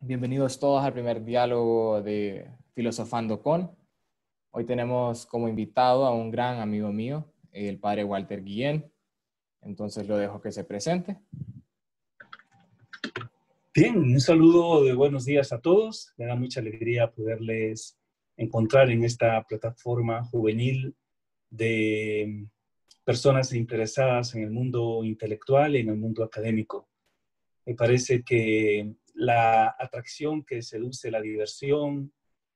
Bienvenidos todos al primer diálogo de Filosofando con. Hoy tenemos como invitado a un gran amigo mío, el padre Walter Guillén. Entonces lo dejo que se presente. Bien, un saludo de buenos días a todos. Me da mucha alegría poderles encontrar en esta plataforma juvenil de personas interesadas en el mundo intelectual y en el mundo académico. Me parece que la atracción que seduce la diversión,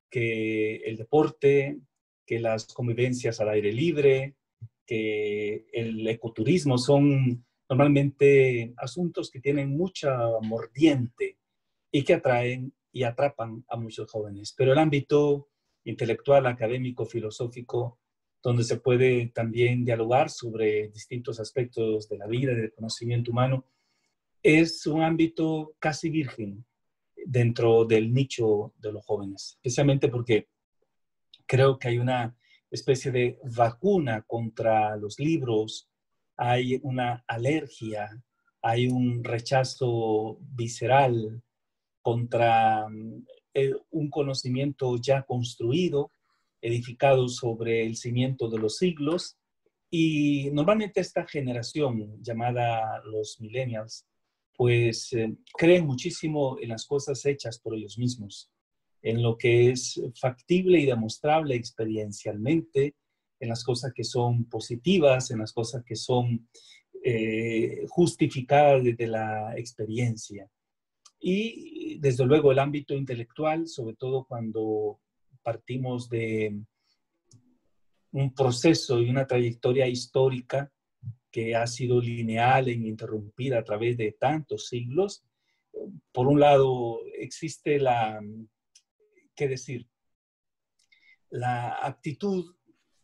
que el deporte, que las convivencias al aire libre, que el ecoturismo son normalmente asuntos que tienen mucha mordiente y que atraen y atrapan a muchos jóvenes. Pero el ámbito intelectual, académico, filosófico, donde se puede también dialogar sobre distintos aspectos de la vida y del conocimiento humano, es un ámbito casi virgen dentro del nicho de los jóvenes, especialmente porque creo que hay una especie de vacuna contra los libros, hay una alergia, hay un rechazo visceral contra un conocimiento ya construido, edificado sobre el cimiento de los siglos, y normalmente esta generación llamada los millennials, pues creen muchísimo en las cosas hechas por ellos mismos, en lo que es factible y demostrable experiencialmente, en las cosas que son positivas, en las cosas que son justificadas desde la experiencia. Y desde luego el ámbito intelectual, sobre todo cuando partimos de un proceso y una trayectoria histórica que ha sido lineal e ininterrumpida a través de tantos siglos. Por un lado, existe ¿qué decir? La actitud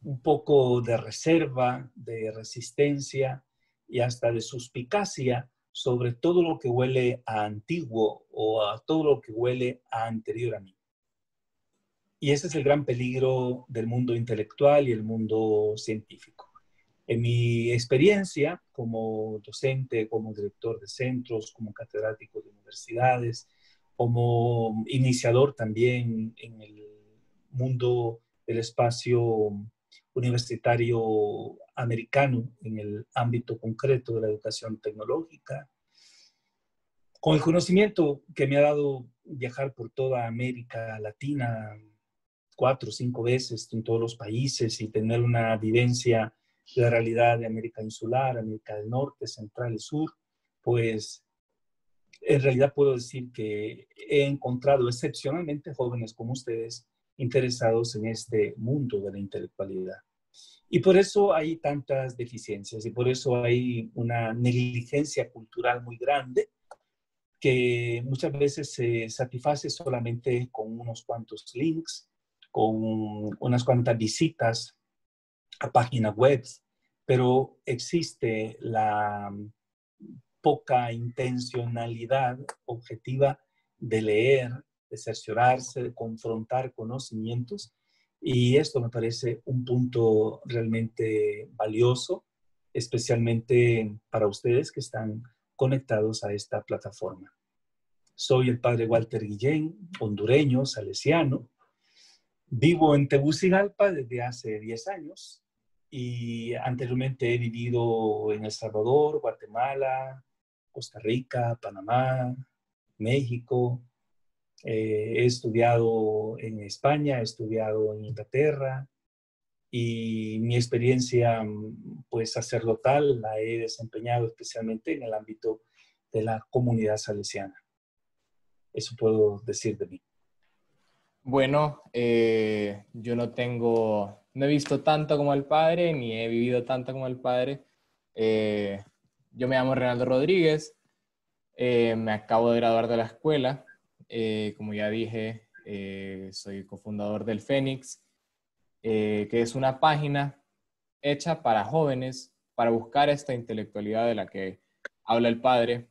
un poco de reserva, de resistencia y hasta de suspicacia sobre todo lo que huele a antiguo o a todo lo que huele a anterior a mí. Y ese es el gran peligro del mundo intelectual y el mundo científico. En mi experiencia como docente, como director de centros, como catedrático de universidades, como iniciador también en el mundo del espacio universitario americano, en el ámbito concreto de la educación tecnológica, con el conocimiento que me ha dado viajar por toda América Latina 4 o 5 veces en todos los países y tener una vivencia de la realidad de América Insular, América del Norte, Central y Sur, pues en realidad puedo decir que he encontrado excepcionalmente jóvenes como ustedes interesados en este mundo de la intelectualidad. Y por eso hay tantas deficiencias y por eso hay una negligencia cultural muy grande que muchas veces se satisface solamente con unos cuantos links, con unas cuantas visitas a páginas web, pero existe la poca intencionalidad objetiva de leer, de cerciorarse, de confrontar conocimientos, y esto me parece un punto realmente valioso, especialmente para ustedes que están conectados a esta plataforma. Soy el padre Walter Guillén, hondureño, salesiano. Vivo en Tegucigalpa desde hace 10 años y anteriormente he vivido en El Salvador, Guatemala, Costa Rica, Panamá, México. He estudiado en España, he estudiado en Inglaterra y mi experiencia pues sacerdotal la he desempeñado especialmente en el ámbito de la comunidad salesiana. Eso puedo decir de mí. Bueno, yo no he visto tanto como el padre, ni he vivido tanto como el padre. Yo me llamo Reinaldo Rodríguez, me acabo de graduar de la escuela. Como ya dije, soy cofundador del Fénix, que es una página hecha para jóvenes, para buscar esta intelectualidad de la que habla el padre.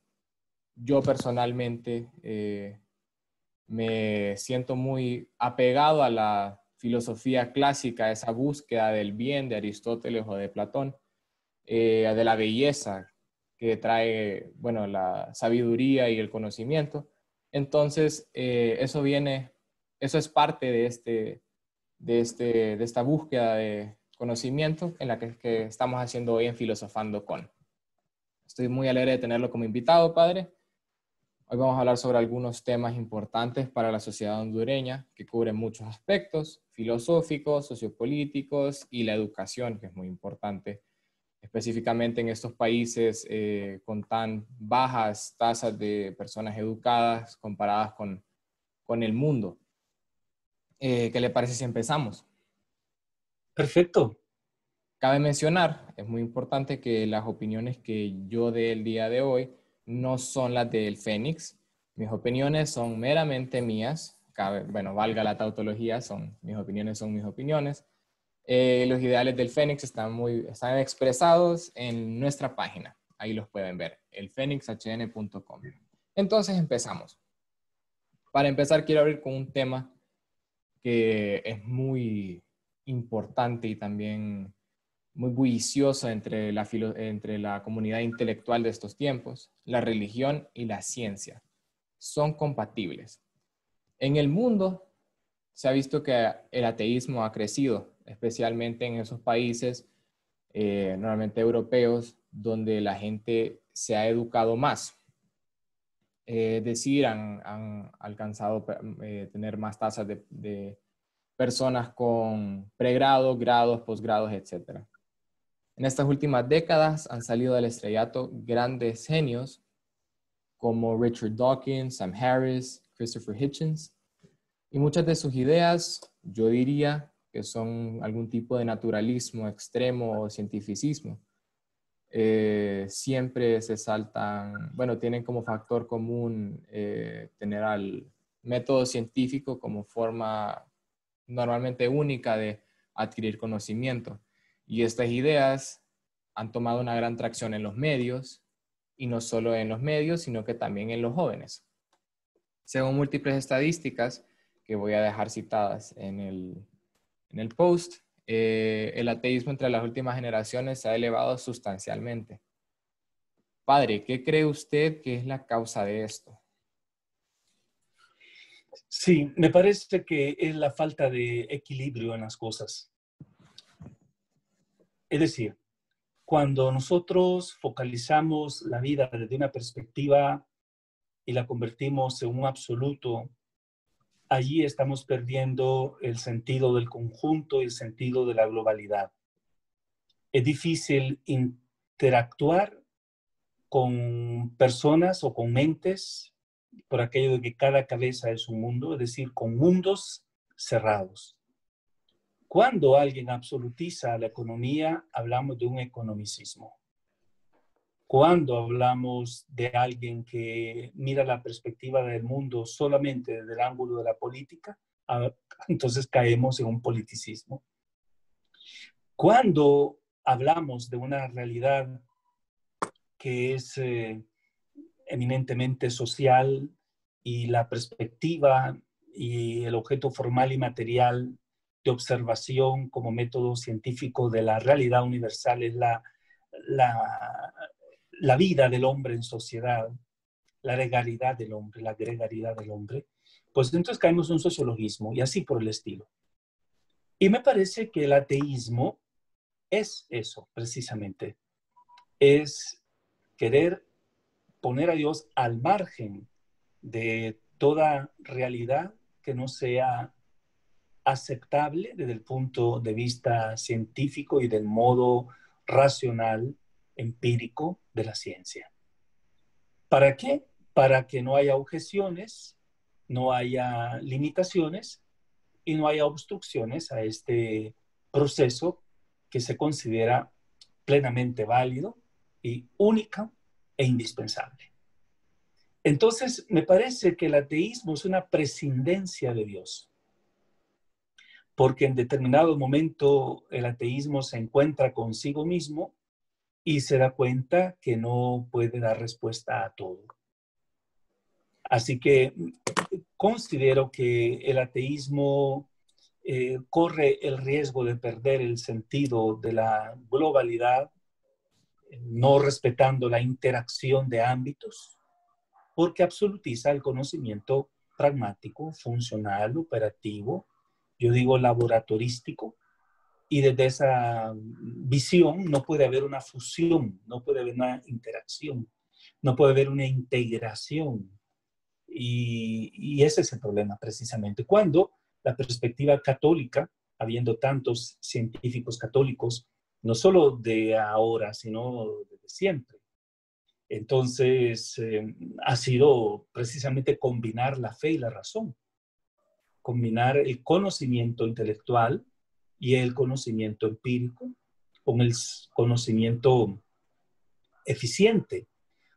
Yo personalmente me siento muy apegado a la filosofía clásica, esa búsqueda del bien de Aristóteles o de Platón, de la belleza que trae, bueno, la sabiduría y el conocimiento. Entonces, eso es parte de esta búsqueda de conocimiento en la que estamos haciendo hoy en Filosofando con. Estoy muy alegre de tenerlo como invitado, padre. Hoy vamos a hablar sobre algunos temas importantes para la sociedad hondureña que cubren muchos aspectos filosóficos, sociopolíticos y la educación, que es muy importante, específicamente en estos países con tan bajas tasas de personas educadas comparadas con el mundo. ¿Qué le parece si empezamos? Perfecto. Cabe mencionar, es muy importante que las opiniones que yo dé el día de hoy no son las del Fénix. Mis opiniones son meramente mías. Valga la tautología, mis opiniones son mis opiniones. Los ideales del Fénix están expresados en nuestra página. Ahí los pueden ver, elfenixhn.com. Entonces empezamos. Para empezar, quiero abrir con un tema que es muy importante y también muy bullicioso entre la comunidad intelectual de estos tiempos. La religión y la ciencia son compatibles. En el mundo se ha visto que el ateísmo ha crecido, especialmente en esos países, normalmente europeos, donde la gente se ha educado más. Han alcanzado tener más tasas de personas con pregrado, grados, posgrados, etc. En estas últimas décadas han salido del estrellato grandes genios como Richard Dawkins, Sam Harris, Christopher Hitchens, y muchas de sus ideas, yo diría que son algún tipo de naturalismo extremo o cientificismo. Siempre se saltan, tienen como factor común tener al método científico como forma normalmente única de adquirir conocimiento. Y estas ideas han tomado una gran tracción en los medios, y no solo en los medios, sino que también en los jóvenes. Según múltiples estadísticas, que voy a dejar citadas en el post, el ateísmo entre las últimas generaciones se ha elevado sustancialmente. Padre, ¿qué cree usted que es la causa de esto? Sí, me parece que es la falta de equilibrio en las cosas. Es decir, cuando nosotros focalizamos la vida desde una perspectiva y la convertimos en un absoluto, allí estamos perdiendo el sentido del conjunto y el sentido de la globalidad. Es difícil interactuar con personas o con mentes por aquello de que cada cabeza es un mundo, es decir, con mundos cerrados. Cuando alguien absolutiza la economía, hablamos de un economicismo. Cuando hablamos de alguien que mira la perspectiva del mundo solamente desde el ángulo de la política, entonces caemos en un politicismo. Cuando hablamos de una realidad que es eminentemente social y la perspectiva y el objeto formal y material de observación como método científico de la realidad universal es la vida del hombre en sociedad, la gregaridad del hombre, pues entonces caemos en un sociologismo y así por el estilo. Y me parece que el ateísmo es eso, precisamente. Es querer poner a Dios al margen de toda realidad que no sea aceptable desde el punto de vista científico y del modo racional, empírico de la ciencia. ¿Para qué? Para que no haya objeciones, no haya limitaciones y no haya obstrucciones a este proceso que se considera plenamente válido y único e indispensable. Entonces, me parece que el ateísmo es una prescindencia de Dios, porque en determinado momento el ateísmo se encuentra consigo mismo y se da cuenta que no puede dar respuesta a todo. Así que considero que el ateísmo corre el riesgo de perder el sentido de la globalidad, no respetando la interacción de ámbitos, porque absolutiza el conocimiento pragmático, funcional, operativo, yo digo laboratorístico, y desde esa visión no puede haber una fusión, no puede haber una interacción, no puede haber una integración. Y ese es el problema precisamente. Cuando la perspectiva católica, habiendo tantos científicos católicos, no solo de ahora, sino desde siempre, entonces ha sido precisamente combinar la fe y la razón, combinar el conocimiento intelectual y el conocimiento empírico con el conocimiento eficiente.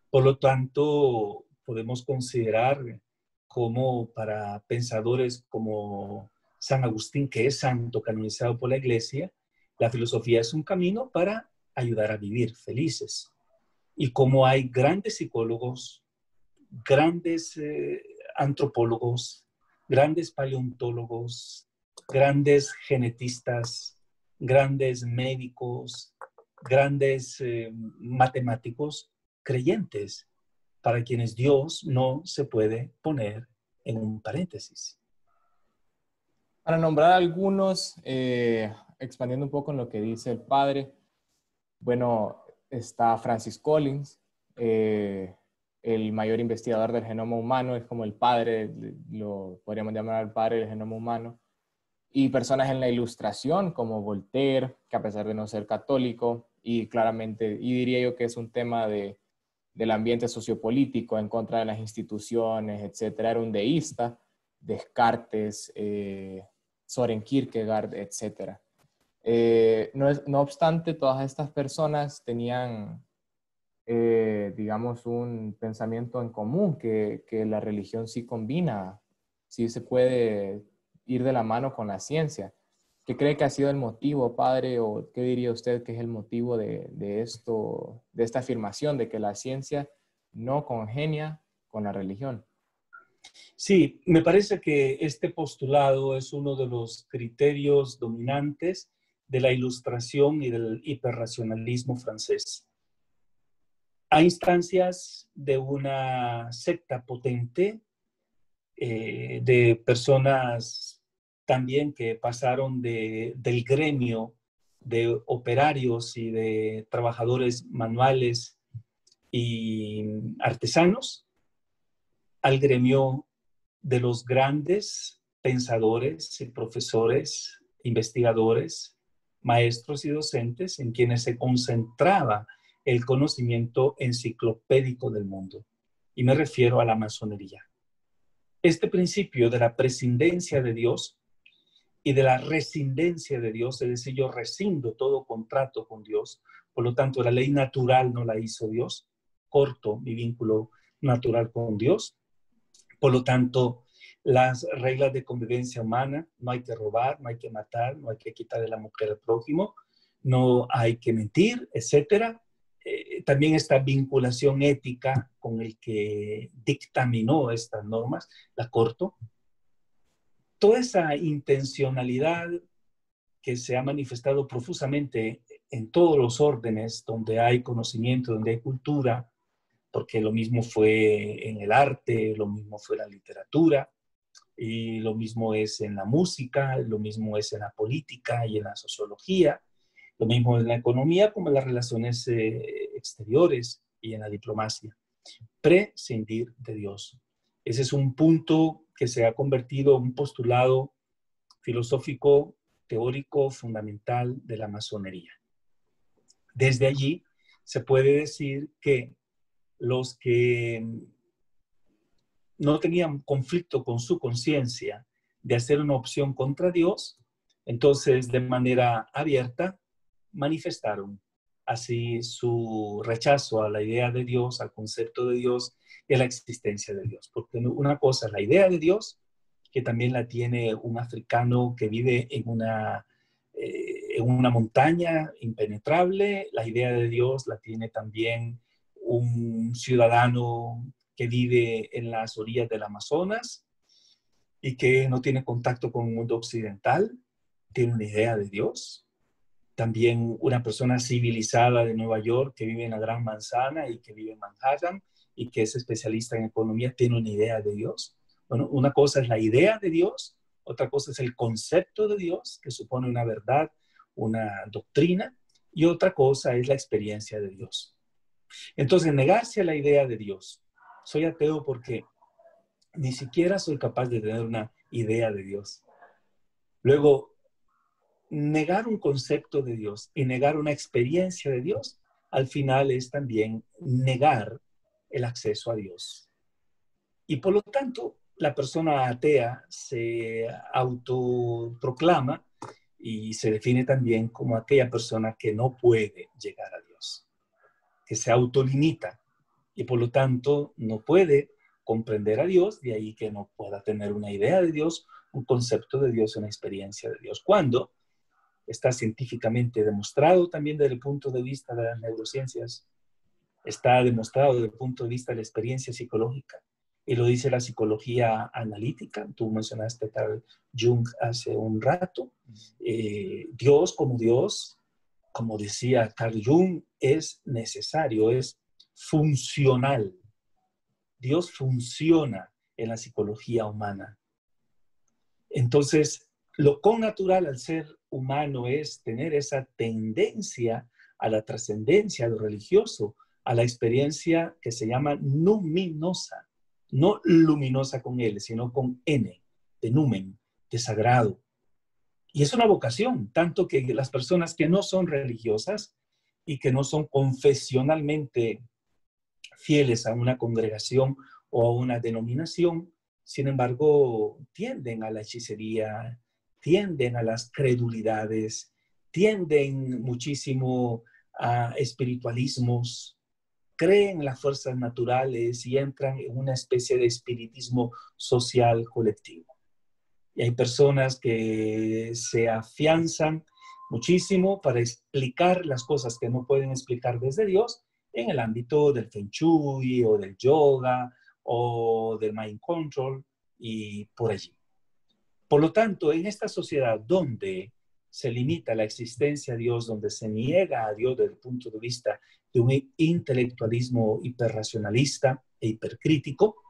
Por lo tanto, podemos considerar como para pensadores como San Agustín, que es santo canonizado por la Iglesia, la filosofía es un camino para ayudar a vivir felices. Y como hay grandes psicólogos, grandes antropólogos, grandes paleontólogos, grandes genetistas, grandes médicos, grandes matemáticos creyentes, para quienes Dios no se puede poner en un paréntesis. Para nombrar algunos, expandiendo un poco en lo que dice el padre, bueno, está Francis Collins, el mayor investigador del genoma humano, es como el padre, lo podríamos llamar el padre del genoma humano, y personas en la Ilustración como Voltaire, que a pesar de no ser católico, y claramente, y diría yo que es un tema del ambiente sociopolítico en contra de las instituciones, etcétera, era un deísta, Descartes, Soren Kierkegaard, etcétera. No obstante, todas estas personas tenían, digamos, un pensamiento en común, que la religión sí combina, sí se puede ir de la mano con la ciencia. ¿Qué cree que ha sido el motivo, padre, o qué diría usted que es el motivo de esto, de esta afirmación de que la ciencia no congenia con la religión? Sí, me parece que este postulado es uno de los criterios dominantes de la Ilustración y del hiperracionalismo francés. A instancias de una secta potente, de personas también que pasaron del gremio de operarios y de trabajadores manuales y artesanos al gremio de los grandes pensadores y profesores, investigadores, maestros y docentes en quienes se concentraba el conocimiento enciclopédico del mundo. Y me refiero a la masonería. Este principio de la prescindencia de Dios y de la rescindencia de Dios, es decir, yo rescindo todo contrato con Dios, por lo tanto la ley natural no la hizo Dios, corto mi vínculo natural con Dios, por lo tanto las reglas de convivencia humana, no hay que robar, no hay que matar, no hay que quitarle la mujer al prójimo, no hay que mentir, etcétera. También esta vinculación ética con el que dictaminó estas normas, la corto. Toda esa intencionalidad que se ha manifestado profusamente en todos los órdenes donde hay conocimiento, donde hay cultura, porque lo mismo fue en el arte, lo mismo fue en la literatura, y lo mismo es en la música, lo mismo es en la política y en la sociología, lo mismo en la economía como en las relaciones exteriores y en la diplomacia. Prescindir de Dios. Ese es un punto que se ha convertido en un postulado filosófico, teórico, fundamental de la masonería. Desde allí se puede decir que los que no tenían conflicto con su conciencia de hacer una opción contra Dios, entonces de manera abierta manifestaron así su rechazo a la idea de Dios, al concepto de Dios y a la existencia de Dios. Porque una cosa es la idea de Dios, que también la tiene un africano que vive en una montaña impenetrable. La idea de Dios la tiene también un ciudadano que vive en las orillas del Amazonas y que no tiene contacto con el mundo occidental, tiene una idea de Dios. También una persona civilizada de Nueva York que vive en la Gran Manzana y que vive en Manhattan y que es especialista en economía, tiene una idea de Dios. Bueno, una cosa es la idea de Dios, otra cosa es el concepto de Dios, que supone una verdad, una doctrina, y otra cosa es la experiencia de Dios. Entonces, negarse a la idea de Dios. Soy ateo porque ni siquiera soy capaz de tener una idea de Dios. Luego, negar un concepto de Dios y negar una experiencia de Dios, al final es también negar el acceso a Dios. Y por lo tanto, la persona atea se autoproclama y se define también como aquella persona que no puede llegar a Dios, que se autolimita y por lo tanto no puede comprender a Dios, de ahí que no pueda tener una idea de Dios, un concepto de Dios, una experiencia de Dios. Cuando está científicamente demostrado también desde el punto de vista de las neurociencias, está demostrado desde el punto de vista de la experiencia psicológica, y lo dice la psicología analítica. Tú mencionaste a Carl Jung hace un rato. Dios, como decía Carl Jung, es necesario, es funcional. Dios funciona en la psicología humana. Entonces, lo connatural al ser humano es tener esa tendencia a la trascendencia, a lo religioso, a la experiencia que se llama numinosa, no luminosa con L, sino con N, de numen, de sagrado. Y es una vocación, tanto que las personas que no son religiosas y que no son confesionalmente fieles a una congregación o a una denominación, sin embargo, tienden a la hechicería, tienden a las credulidades, tienden muchísimo a espiritualismos, creen en las fuerzas naturales y entran en una especie de espiritismo social colectivo. Y hay personas que se afianzan muchísimo para explicar las cosas que no pueden explicar desde Dios en el ámbito del Feng Shui o del yoga o del mind control y por allí. Por lo tanto, en esta sociedad donde se limita la existencia a Dios, donde se niega a Dios desde el punto de vista de un intelectualismo hiperracionalista e hipercrítico,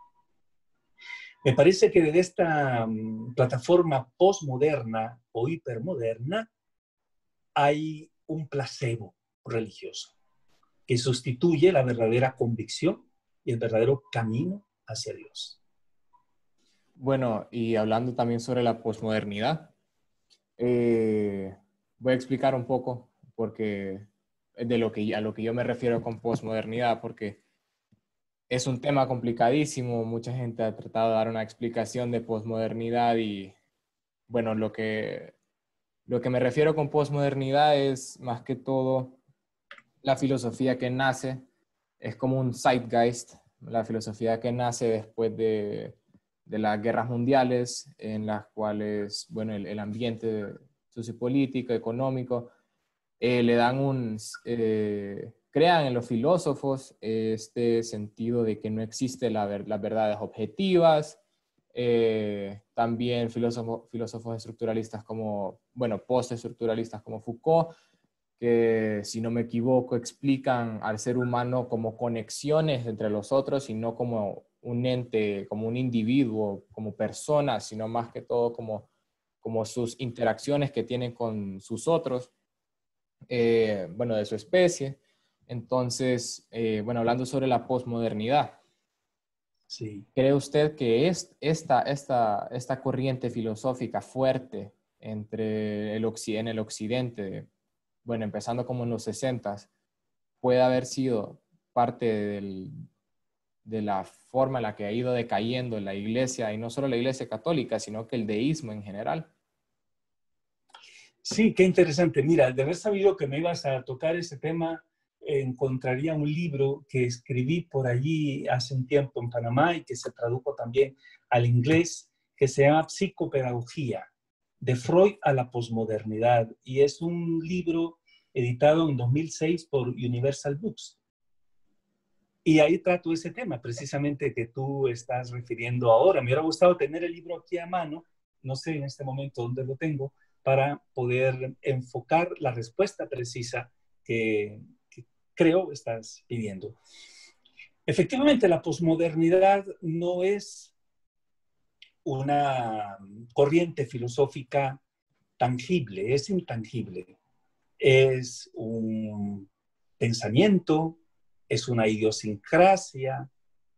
me parece que desde esta plataforma postmoderna o hipermoderna hay un placebo religioso que sustituye la verdadera convicción y el verdadero camino hacia Dios. Bueno, y hablando también sobre la posmodernidad, voy a explicar un poco porque a lo que yo me refiero con posmodernidad, porque es un tema complicadísimo. Mucha gente ha tratado de dar una explicación de posmodernidad y, bueno, lo que me refiero con posmodernidad es más que todo la filosofía que nace, es como un zeitgeist, la filosofía que nace después de las guerras mundiales, en las cuales, bueno, el ambiente sociopolítico, económico, le dan crean en los filósofos este sentido de que no existe las verdades objetivas. También filósofos estructuralistas como, bueno, postestructuralistas como Foucault, que si no me equivoco explican al ser humano como conexiones entre los otros y no como un ente, como un individuo, como persona, sino más que todo como sus interacciones que tienen con sus otros, bueno, de su especie. Entonces, bueno, hablando sobre la posmodernidad, Sí. ¿cree usted que esta corriente filosófica fuerte entre en el occidente, bueno, empezando como en los 60s, puede haber sido parte de la forma en la que ha ido decayendo la iglesia, y no solo la iglesia católica, sino que el deísmo en general? Sí, qué interesante. Mira, de haber sabido que me ibas a tocar ese tema, encontraría un libro que escribí por allí hace un tiempo en Panamá y que se tradujo también al inglés, que se llama Psicopedagogía, de Freud a la posmodernidad. Y es un libro editado en 2006 por Universal Books. Y ahí trato ese tema precisamente que tú estás refiriendo ahora. Me hubiera gustado tener el libro aquí a mano, no sé en este momento dónde lo tengo, para poder enfocar la respuesta precisa que creo estás pidiendo. Efectivamente, la posmodernidad no es una corriente filosófica tangible, es intangible. Es un pensamiento, es una idiosincrasia,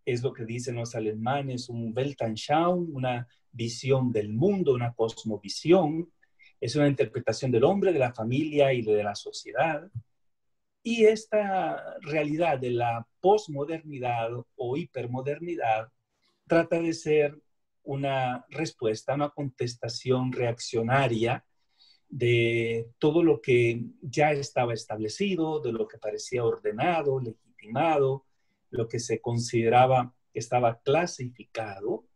es lo que dicen los alemanes, un Weltanschauung, una visión del mundo, una cosmovisión, es una interpretación del hombre, de la familia y de la sociedad. Y esta realidad de la posmodernidad o hipermodernidad trata de ser una respuesta, una contestación reaccionaria de todo lo que ya estaba establecido, de lo que parecía ordenado, legitimado, lo que se consideraba que estaba clasificado,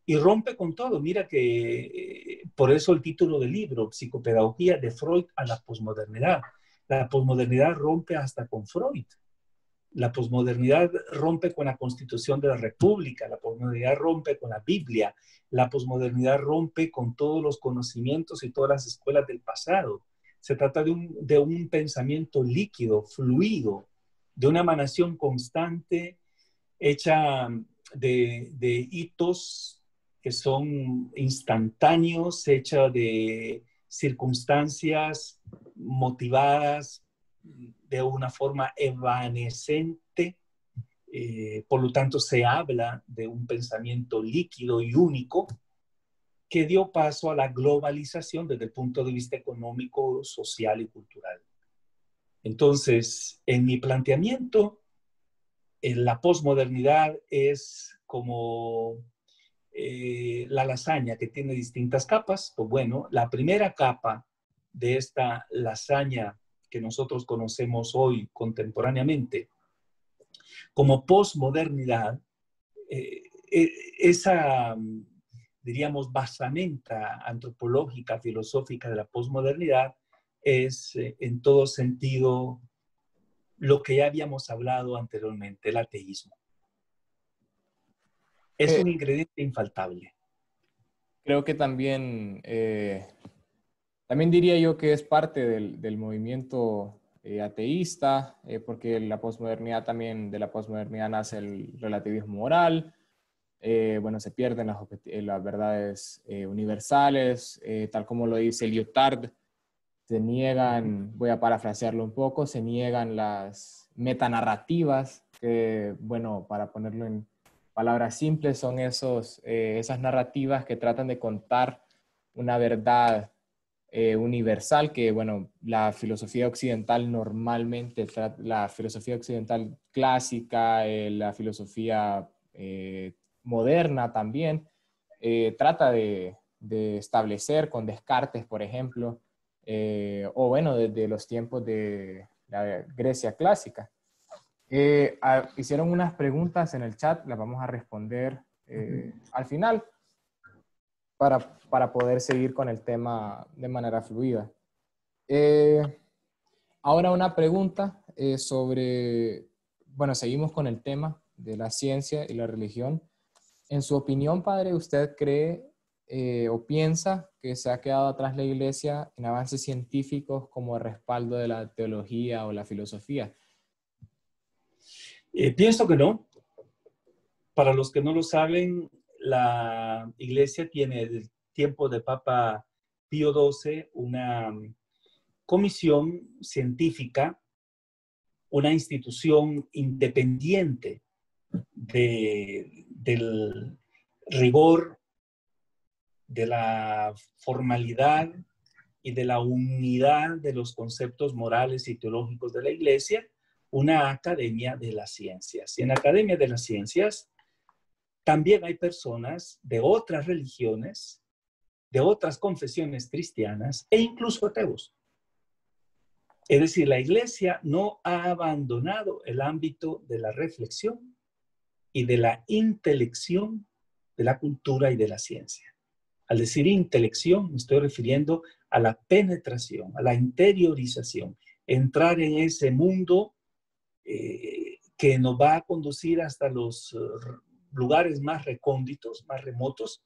y rompe con todo. Mira que por eso el título del libro, Psicopedagogía de Freud a la posmodernidad. La posmodernidad rompe hasta con Freud. La posmodernidad rompe con la Constitución de la República, la posmodernidad rompe con la Biblia, la posmodernidad rompe con todos los conocimientos y todas las escuelas del pasado. Se trata de un pensamiento líquido, fluido, de una emanación constante, hecha de hitos que son instantáneos, hecha de circunstancias motivadas de una forma evanescente. Por lo tanto, se habla de un pensamiento líquido y único que dio paso a la globalización desde el punto de vista económico, social y cultural. Entonces, en mi planteamiento, la posmodernidad es como la lasaña que tiene distintas capas. Pues bueno, la primera capa de esta lasaña que nosotros conocemos hoy contemporáneamente como posmodernidad, esa, diríamos, basamenta antropológica, filosófica de la posmodernidad es en todo sentido lo que ya habíamos hablado anteriormente, el ateísmo. Es Eh, un ingrediente infaltable. Creo que también, también diría yo que es parte del movimiento ateísta, porque la posmodernidad también, de la posmodernidad nace el relativismo moral. Bueno, se pierden las verdades universales, tal como lo dice Lyotard, se niegan, voy a parafrasearlo un poco, se niegan las metanarrativas, que, bueno, para ponerlo en palabras simples, son esas narrativas que tratan de contar una verdad universal que, bueno, la filosofía occidental normalmente, la filosofía occidental clásica, la filosofía moderna también, trata de establecer con Descartes, por ejemplo, o bueno, desde los tiempos de la Grecia clásica. Hicieron unas preguntas en el chat, las vamos a responder al final para poder seguir con el tema de manera fluida. Ahora una pregunta sobre, bueno, seguimos con el tema de la ciencia y la religión. En su opinión, padre, ¿usted cree o piensa que se ha quedado atrás la Iglesia en avances científicos como respaldo de la teología o la filosofía? Pienso que no. Para los que no lo saben, la Iglesia tiene desde el tiempo de Papa Pío XII una comisión científica, una institución independiente del rigor, de la formalidad y de la unidad de los conceptos morales y teológicos de la Iglesia, una academia de las ciencias. Y en la Academia de las Ciencias también hay personas de otras religiones, de otras confesiones cristianas e incluso ateos. Es decir, la Iglesia no ha abandonado el ámbito de la reflexión y de la intelección de la cultura y de la ciencia. Al decir intelección, me estoy refiriendo a la penetración, a la interiorización, entrar en ese mundo que nos va a conducir hasta los lugares más recónditos, más remotos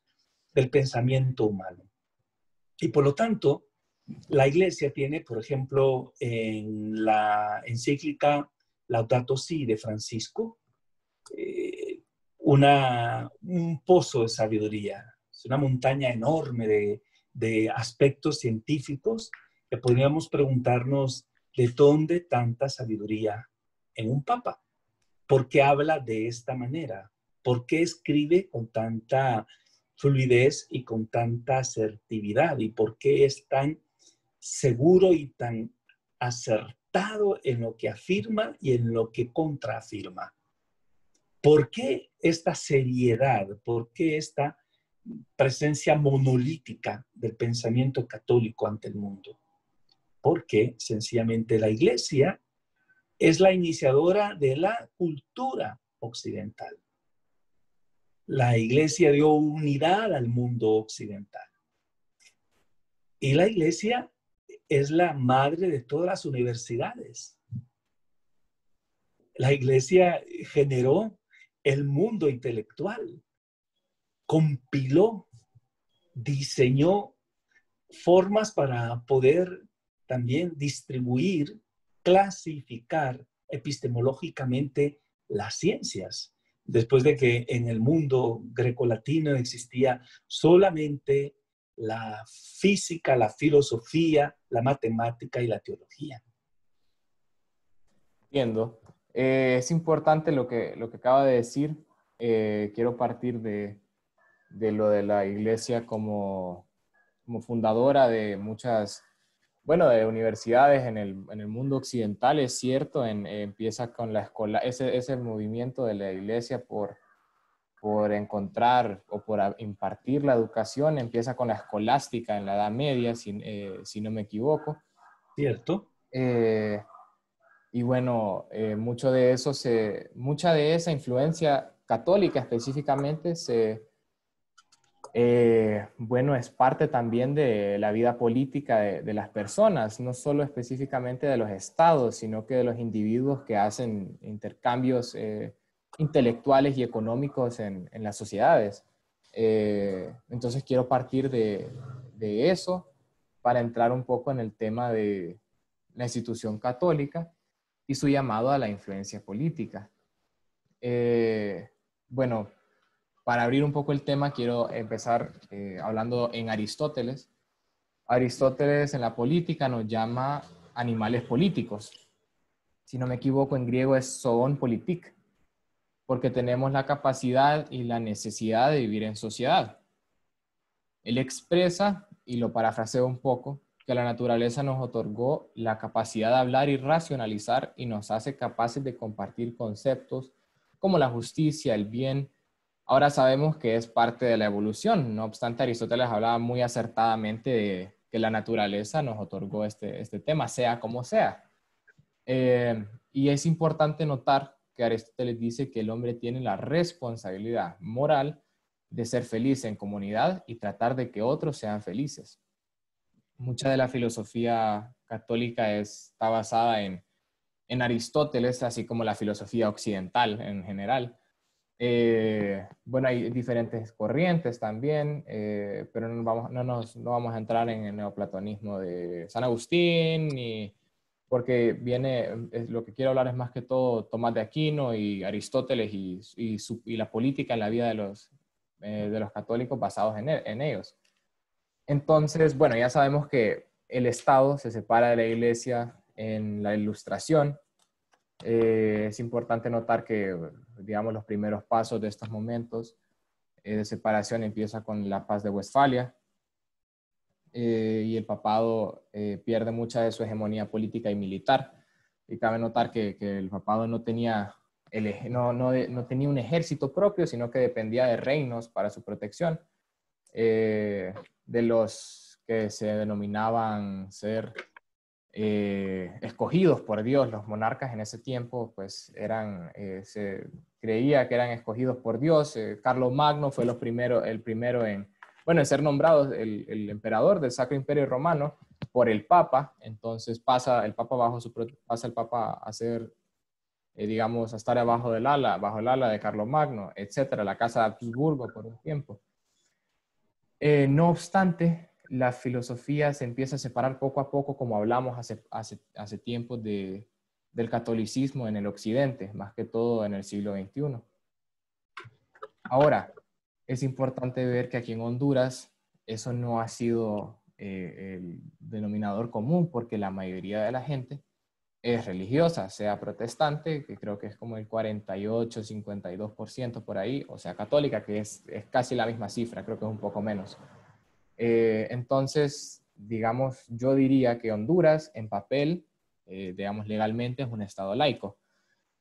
del pensamiento humano. Y por lo tanto, la Iglesia tiene, por ejemplo, en la encíclica Laudato Si de Francisco, un pozo de sabiduría, es una montaña enorme de aspectos científicos que podríamos preguntarnos de dónde tanta sabiduría en un papa. ¿Por qué habla de esta manera? ¿Por qué escribe con tanta fluidez y con tanta asertividad? ¿Y por qué es tan seguro y tan acertado en lo que afirma y en lo que contraafirma? ¿Por qué esta seriedad? ¿Por qué esta presencia monolítica del pensamiento católico ante el mundo? Porque sencillamente la Iglesia es la iniciadora de la cultura occidental. La Iglesia dio unidad al mundo occidental. Y la Iglesia es la madre de todas las universidades. La Iglesia generó el mundo intelectual, compiló, diseñó formas para poder también distribuir, clasificar epistemológicamente las ciencias. Después de que en el mundo grecolatino existía solamente la física, la filosofía, la matemática y la teología. Entiendo. Es importante lo que acaba de decir. Quiero partir de lo de la iglesia como fundadora de muchas, bueno, de universidades en el mundo occidental, es cierto. Empieza con la escuela, ese movimiento de la iglesia por encontrar o por impartir la educación, empieza con la escolástica en la Edad Media, si no me equivoco. ¿Cierto? Y bueno, mucha de esa influencia católica específicamente bueno, es parte también de la vida política de las personas, no solo específicamente de los estados, sino que de los individuos que hacen intercambios intelectuales y económicos en las sociedades. Entonces quiero partir de eso para entrar un poco en el tema de la institución católica y su llamado a la influencia política. Bueno, para abrir un poco el tema, quiero empezar hablando en Aristóteles. Aristóteles en la política nos llama animales políticos. Si no me equivoco, en griego es zoon politik, porque tenemos la capacidad y la necesidad de vivir en sociedad. Él expresa, y lo parafraseo un poco, que la naturaleza nos otorgó la capacidad de hablar y racionalizar y nos hace capaces de compartir conceptos como la justicia, el bien. Ahora sabemos que es parte de la evolución. No obstante, Aristóteles hablaba muy acertadamente de que la naturaleza nos otorgó este tema, sea como sea. Y es importante notar que Aristóteles dice que el hombre tiene la responsabilidad moral de ser feliz en comunidad y tratar de que otros sean felices. Mucha de la filosofía católica está basada en Aristóteles, así como la filosofía occidental en general. Bueno, hay diferentes corrientes también, pero no vamos a entrar en el neoplatonismo de San Agustín, porque lo que quiero hablar es más que todo Tomás de Aquino y Aristóteles y la política en la vida de los católicos basados en ellos. Entonces, bueno, ya sabemos que el Estado se separa de la Iglesia en la Ilustración. Es importante notar que, digamos, los primeros pasos de estos momentos de separación empieza con la Paz de Westfalia, y el papado pierde mucha de su hegemonía política y militar. Y cabe notar que el papado no tenía tenía un ejército propio, sino que dependía de reinos para su protección, de los que se denominaban ser escogidos por Dios. Los monarcas en ese tiempo pues se creía que eran escogidos por Dios. Carlos Magno fue el primero en ser nombrado el emperador del Sacro Imperio Romano por el Papa. Entonces pasa el Papa a ser, digamos, a estar bajo el ala de Carlos Magno, etcétera, la Casa de Habsburgo por un tiempo. No obstante, la filosofía se empieza a separar poco a poco, como hablamos hace tiempo, del catolicismo en el occidente, más que todo en el siglo XXI. Ahora, es importante ver que aquí en Honduras eso no ha sido el denominador común porque la mayoría de la gente es religiosa, sea protestante, que creo que es como el 48, 52% por ahí, o sea católica, que es casi la misma cifra, creo que es un poco menos. Entonces, digamos, yo diría que Honduras en papel, digamos legalmente, es un estado laico.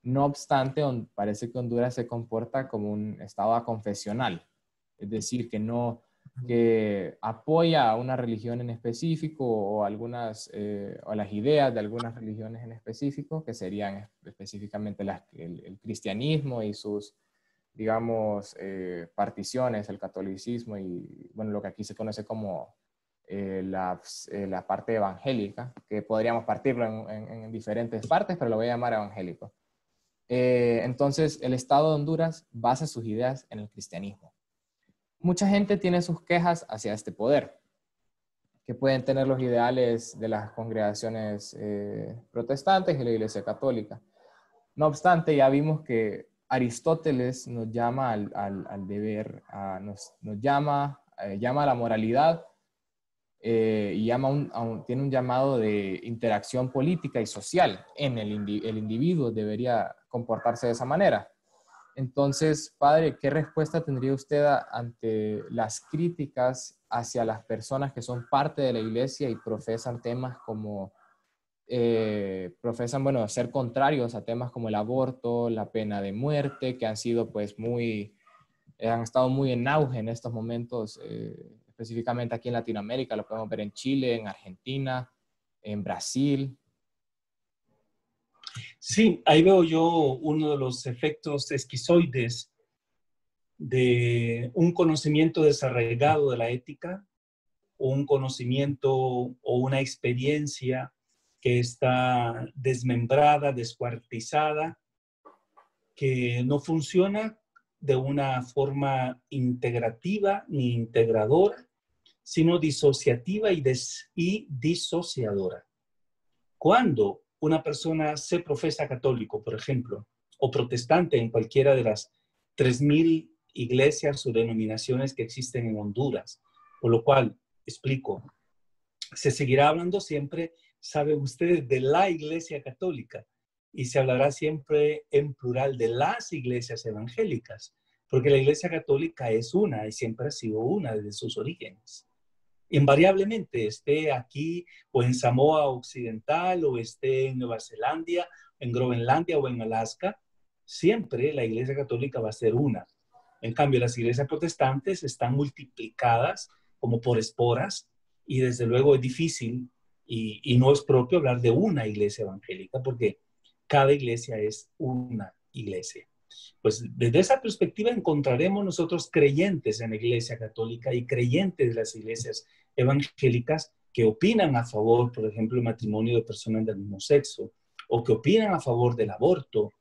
No obstante, parece que Honduras se comporta como un estado aconfesional, es decir, que no, que apoya a una religión en específico o algunas, o las ideas de algunas religiones en específico, que serían específicamente el cristianismo y sus, digamos, particiones, el catolicismo y, bueno, lo que aquí se conoce como la parte evangélica, que podríamos partirlo en diferentes partes, pero lo voy a llamar evangélico. Entonces, el Estado de Honduras basa sus ideas en el cristianismo. Mucha gente tiene sus quejas hacia este poder, que pueden tener los ideales de las congregaciones protestantes y la Iglesia Católica. No obstante, ya vimos que Aristóteles nos llama al deber, llama a la moralidad y tiene un llamado de interacción política y social en el individuo debería comportarse de esa manera. Entonces, padre, ¿qué respuesta tendría usted ante las críticas hacia las personas que son parte de la iglesia y profesan temas como, bueno, ser contrarios a temas como el aborto, la pena de muerte, que han sido pues han estado muy en auge en estos momentos, específicamente aquí en Latinoamérica, lo podemos ver en Chile, en Argentina, en Brasil? Sí, ahí veo yo uno de los efectos esquizoides de un conocimiento desarraigado de la ética, o un conocimiento o una experiencia que está desmembrada, descuartizada, que no funciona de una forma integrativa ni integradora, sino disociativa y disociadora. Cuando una persona se profesa católico, por ejemplo, o protestante en cualquiera de las 3.000 iglesias o denominaciones que existen en Honduras, por lo cual, explico, se seguirá hablando siempre, saben ustedes, de la Iglesia Católica y se hablará siempre en plural de las iglesias evangélicas, porque la Iglesia Católica es una y siempre ha sido una desde sus orígenes. Invariablemente, esté aquí o en Samoa Occidental o esté en Nueva Zelanda, en Groenlandia o en Alaska, siempre la Iglesia Católica va a ser una. En cambio, las iglesias protestantes están multiplicadas como por esporas y desde luego es difícil y no es propio hablar de una iglesia evangélica porque cada iglesia es una iglesia. Pues desde esa perspectiva encontraremos nosotros creyentes en la Iglesia Católica y creyentes de las iglesias evangélicas que opinan a favor, por ejemplo, del matrimonio de personas del mismo sexo, o que opinan a favor del aborto,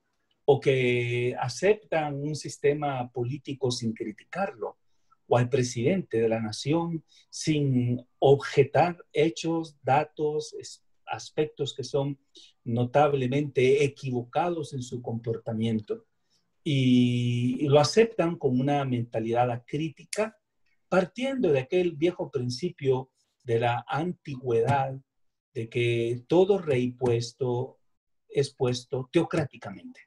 o que aceptan un sistema político sin criticarlo, o al presidente de la nación sin objetar hechos, datos, aspectos que son notablemente equivocados en su comportamiento y lo aceptan con una mentalidad acrítica, partiendo de aquel viejo principio de la antigüedad, de que todo rey puesto es puesto teocráticamente.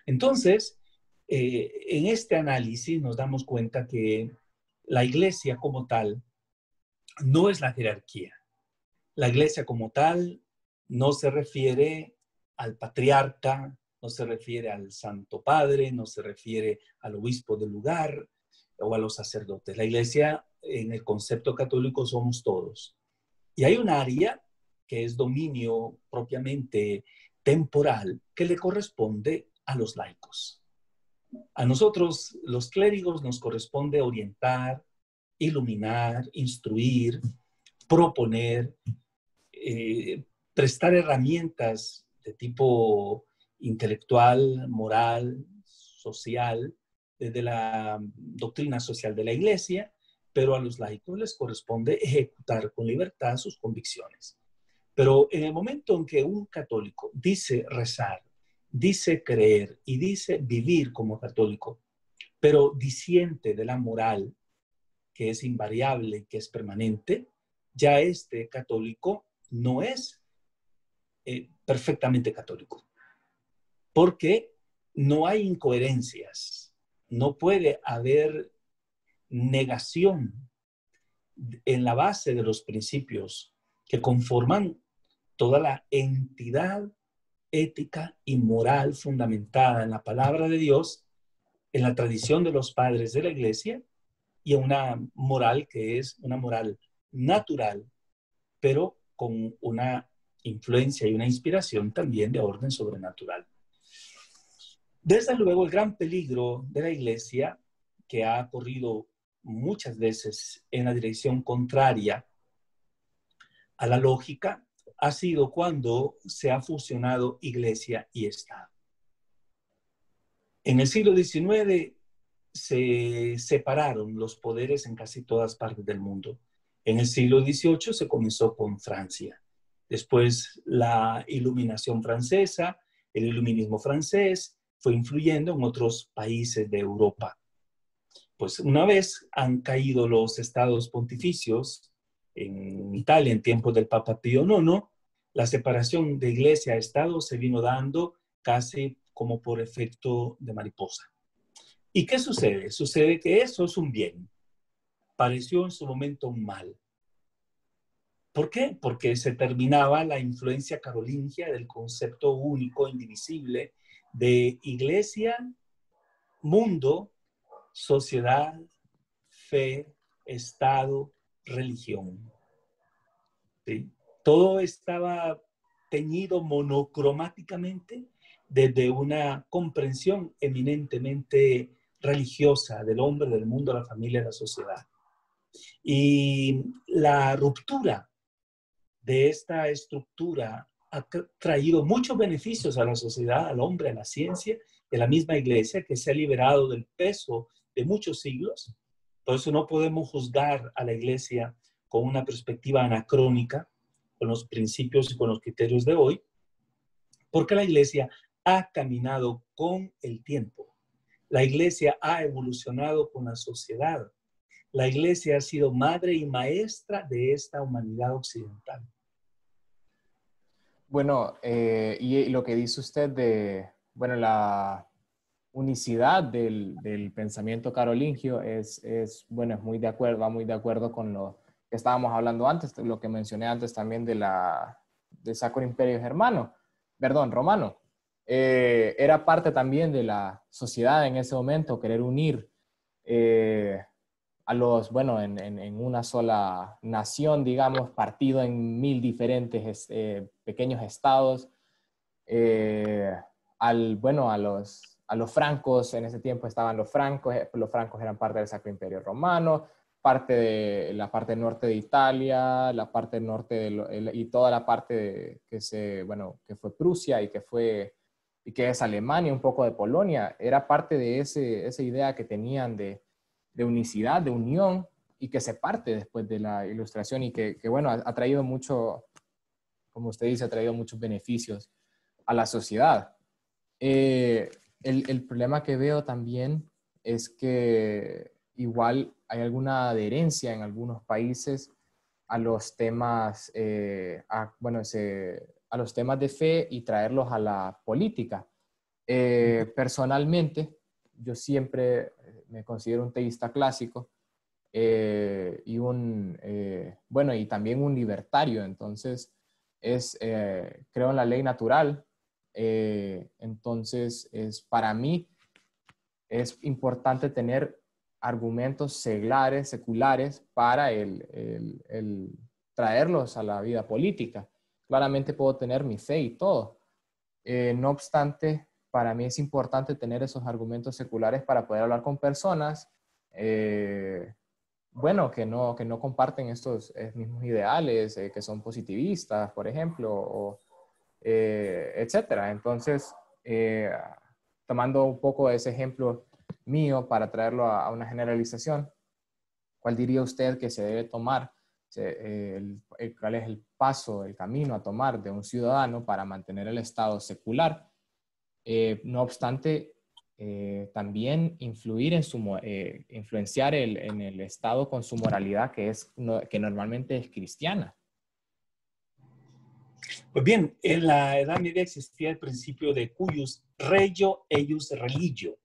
Entonces, en este análisis nos damos cuenta que la iglesia como tal no es la jerarquía. La iglesia como tal no se refiere al patriarca, no se refiere al santo padre, no se refiere al obispo del lugar o a los sacerdotes. La iglesia en el concepto católico somos todos. Y hay un área que es dominio propiamente temporal que le corresponde a los laicos. A nosotros, los clérigos, nos corresponde orientar, iluminar, instruir, proponer, prestar herramientas de tipo intelectual, moral, social, desde la doctrina social de la Iglesia, pero a los laicos les corresponde ejecutar con libertad sus convicciones. Pero en el momento en que un católico dice rezar, dice creer y dice vivir como católico, pero disiente de la moral, que es invariable, que es permanente, ya este católico no es perfectamente católico, porque no hay incoherencias, no puede haber negación en la base de los principios que conforman toda la entidad ética y moral fundamentada en la palabra de Dios, en la tradición de los padres de la Iglesia y en una moral que es una moral natural, pero con una influencia y una inspiración también de orden sobrenatural. Desde luego, el gran peligro de la Iglesia, que ha corrido muchas veces en la dirección contraria a la lógica, ha sido cuando se ha fusionado Iglesia y Estado. En el siglo XIX se separaron los poderes en casi todas partes del mundo. En el siglo XVIII se comenzó con Francia. Después la iluminación francesa, el iluminismo francés, fue influyendo en otros países de Europa. Pues una vez han caído los estados pontificios en Italia en tiempos del Papa Pío IX, la separación de iglesia a Estado se vino dando casi como por efecto de mariposa. ¿Y qué sucede? Sucede que eso es un bien. Pareció en su momento un mal. ¿Por qué? Porque se terminaba la influencia carolingia del concepto único, indivisible, de iglesia, mundo, sociedad, fe, Estado, religión. ¿Sí? Todo estaba teñido monocromáticamente desde una comprensión eminentemente religiosa del hombre, del mundo, la familia, la sociedad. Y la ruptura de esta estructura ha traído muchos beneficios a la sociedad, al hombre, a la ciencia, de la misma iglesia que se ha liberado del peso de muchos siglos. Por eso no podemos juzgar a la iglesia con una perspectiva anacrónica, con los principios y con los criterios de hoy, porque la iglesia ha caminado con el tiempo. La iglesia ha evolucionado con la sociedad. La iglesia ha sido madre y maestra de esta humanidad occidental. Bueno, y lo que dice usted de, bueno, la unicidad del pensamiento carolingio bueno, es muy de acuerdo, va muy de acuerdo con lo que estábamos hablando antes, lo que mencioné antes también del Sacro Imperio Germano, perdón, romano. Era parte también de la sociedad en ese momento, querer unir a los, bueno, en una sola nación, digamos, partido en 1000 diferentes pequeños estados, eh, bueno, a los francos, en ese tiempo estaban los francos eran parte del Sacro Imperio Romano, parte de la parte norte de Italia, la parte norte y toda la parte bueno, que fue Prusia y que es Alemania, un poco de Polonia, era parte de esa idea que tenían de unicidad, de unión, y que se parte después de la Ilustración y que bueno, ha traído mucho, como usted dice, ha traído muchos beneficios a la sociedad. El problema que veo también es que igual hay alguna adherencia en algunos países a los temas, bueno, a los temas de fe y traerlos a la política. Personalmente, yo siempre me considero un teísta clásico bueno, y también un libertario, entonces creo en la ley natural. Entonces, para mí es importante tener argumentos seculares para el traerlos a la vida política. Claramente puedo tener mi fe y todo. No obstante, para mí es importante tener esos argumentos seculares para poder hablar con personas, bueno, que no comparten estos mismos ideales, que son positivistas, por ejemplo, etcétera. Entonces, tomando un poco de ese ejemplo mío para traerlo a una generalización, ¿cuál diría usted que se debe tomar? ¿Cuál es el paso, el camino a tomar de un ciudadano para mantener el Estado secular? No obstante, también influir en influenciar en el Estado con su moralidad que normalmente es cristiana. Pues bien, en la Edad Media existía el principio de cuius regio eius religio,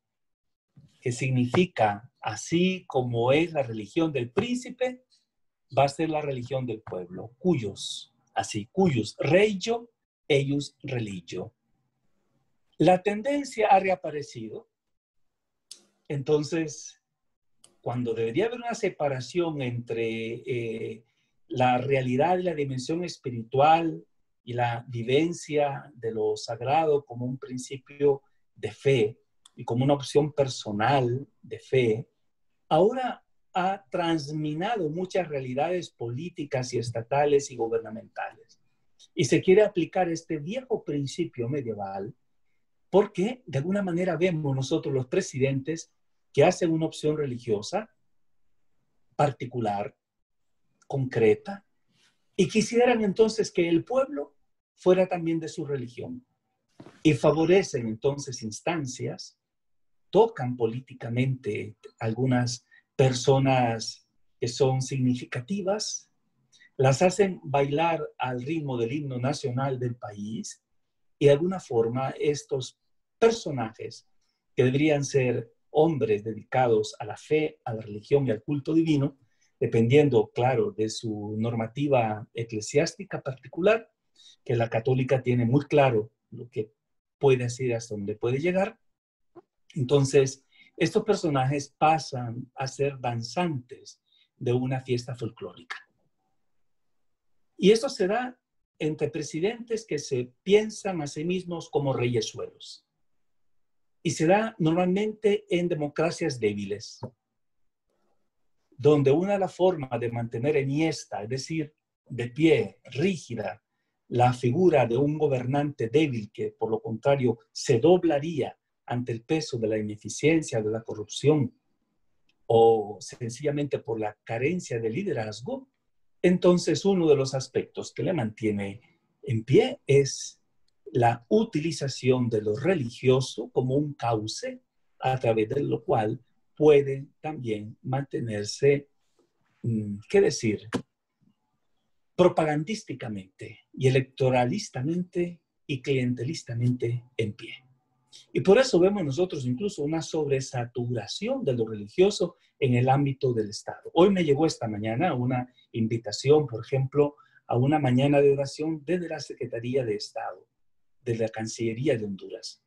que significa, así como es la religión del príncipe, va a ser la religión del pueblo. Cuius, así, cuius regio eius religio. La tendencia ha reaparecido. Entonces, cuando debería haber una separación entre la realidad y la dimensión espiritual y la vivencia de lo sagrado como un principio de fe y como una opción personal de fe, ahora ha transminado muchas realidades políticas y estatales y gubernamentales. Y se quiere aplicar este viejo principio medieval porque de alguna manera vemos nosotros los presidentes que hacen una opción religiosa particular, concreta, y quisieran entonces que el pueblo fuera también de su religión. Y favorecen entonces instancias, tocan políticamente algunas personas que son significativas, las hacen bailar al ritmo del himno nacional del país y de alguna forma estos personajes que deberían ser hombres dedicados a la fe, a la religión y al culto divino, dependiendo, claro, de su normativa eclesiástica particular, que la católica tiene muy claro lo que puede hacer, hasta dónde puede llegar. Entonces, estos personajes pasan a ser danzantes de una fiesta folclórica. Y eso se da entre presidentes que se piensan a sí mismos como reyesuelos. Y se da normalmente en democracias débiles, donde una de las formas de mantener enhiesta, es decir, de pie, rígida, la figura de un gobernante débil que, por lo contrario, se doblaría ante el peso de la ineficiencia, de la corrupción, o sencillamente por la carencia de liderazgo, entonces uno de los aspectos que le mantiene en pie es la utilización de lo religioso como un cauce a través de lo cual puede también mantenerse, ¿qué decir?, propagandísticamente y electoralistamente y clientelistamente en pie. Y por eso vemos nosotros incluso una sobresaturación de lo religioso en el ámbito del Estado. Hoy me llegó esta mañana una invitación, por ejemplo, a una mañana de oración desde la Secretaría de Estado, de la Cancillería de Honduras.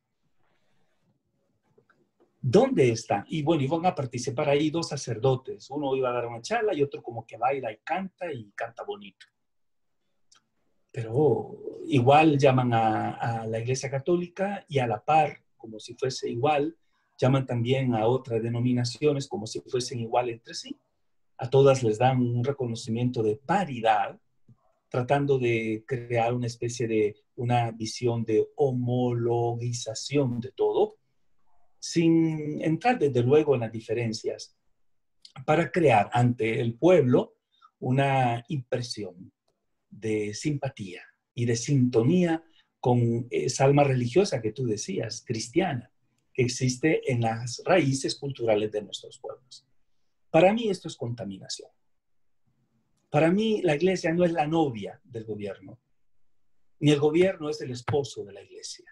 ¿Dónde está? Y bueno, iban a participar ahí dos sacerdotes. Uno iba a dar una charla y otro como que baila y canta bonito. Pero igual llaman a la Iglesia Católica y a la par, como si fuese igual, llaman también a otras denominaciones como si fuesen igual entre sí. A todas les dan un reconocimiento de paridad, tratando de crear una especie de una visión de homologización de todo, sin entrar desde luego en las diferencias, para crear ante el pueblo una impresión de simpatía y de sintonía con esa alma religiosa que tú decías, cristiana, que existe en las raíces culturales de nuestros pueblos. Para mí esto es contaminación. Para mí la iglesia no es la novia del gobierno, ni el gobierno es el esposo de la iglesia.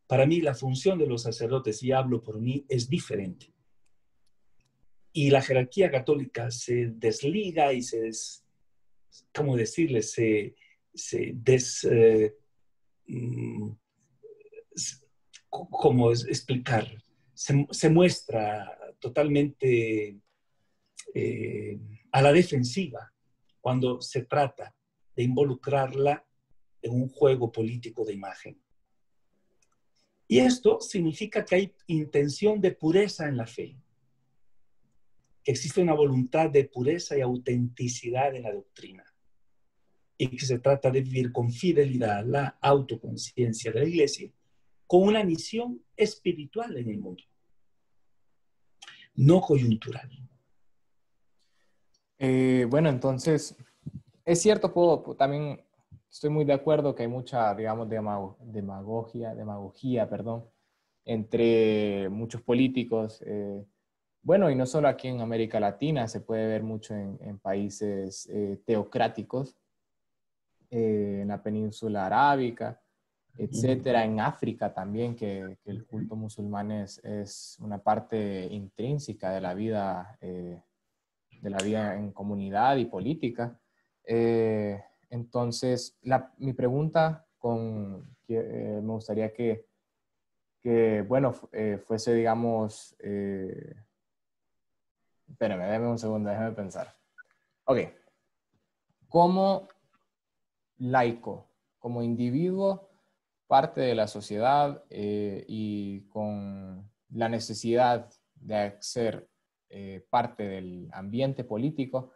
Para mí la función de los sacerdotes, y hablo por mí, es diferente. Y la jerarquía católica se desliga y ¿cómo decirle? ¿Cómo explicar? Se muestra totalmente a la defensiva cuando se trata de involucrarla en un juego político de imagen. Y esto significa que hay intención de pureza en la fe, que existe una voluntad de pureza y autenticidad en la doctrina, y que se trata de vivir con fidelidad la autoconciencia de la iglesia con una misión espiritual en el mundo, no coyuntural. Bueno, entonces, es cierto, también estoy muy de acuerdo que hay mucha, digamos, demagogia, perdón, entre muchos políticos. Bueno, y no solo aquí en América Latina, se puede ver mucho en países teocráticos, en la península arábica, etcétera, en África también, que el culto musulmán es una parte intrínseca de la vida en comunidad y política. Entonces, mi pregunta me gustaría bueno, fuese, digamos, espérame, déjame un segundo, déjame pensar. Ok, como laico, como individuo, parte de la sociedad y con la necesidad de ser parte del ambiente político,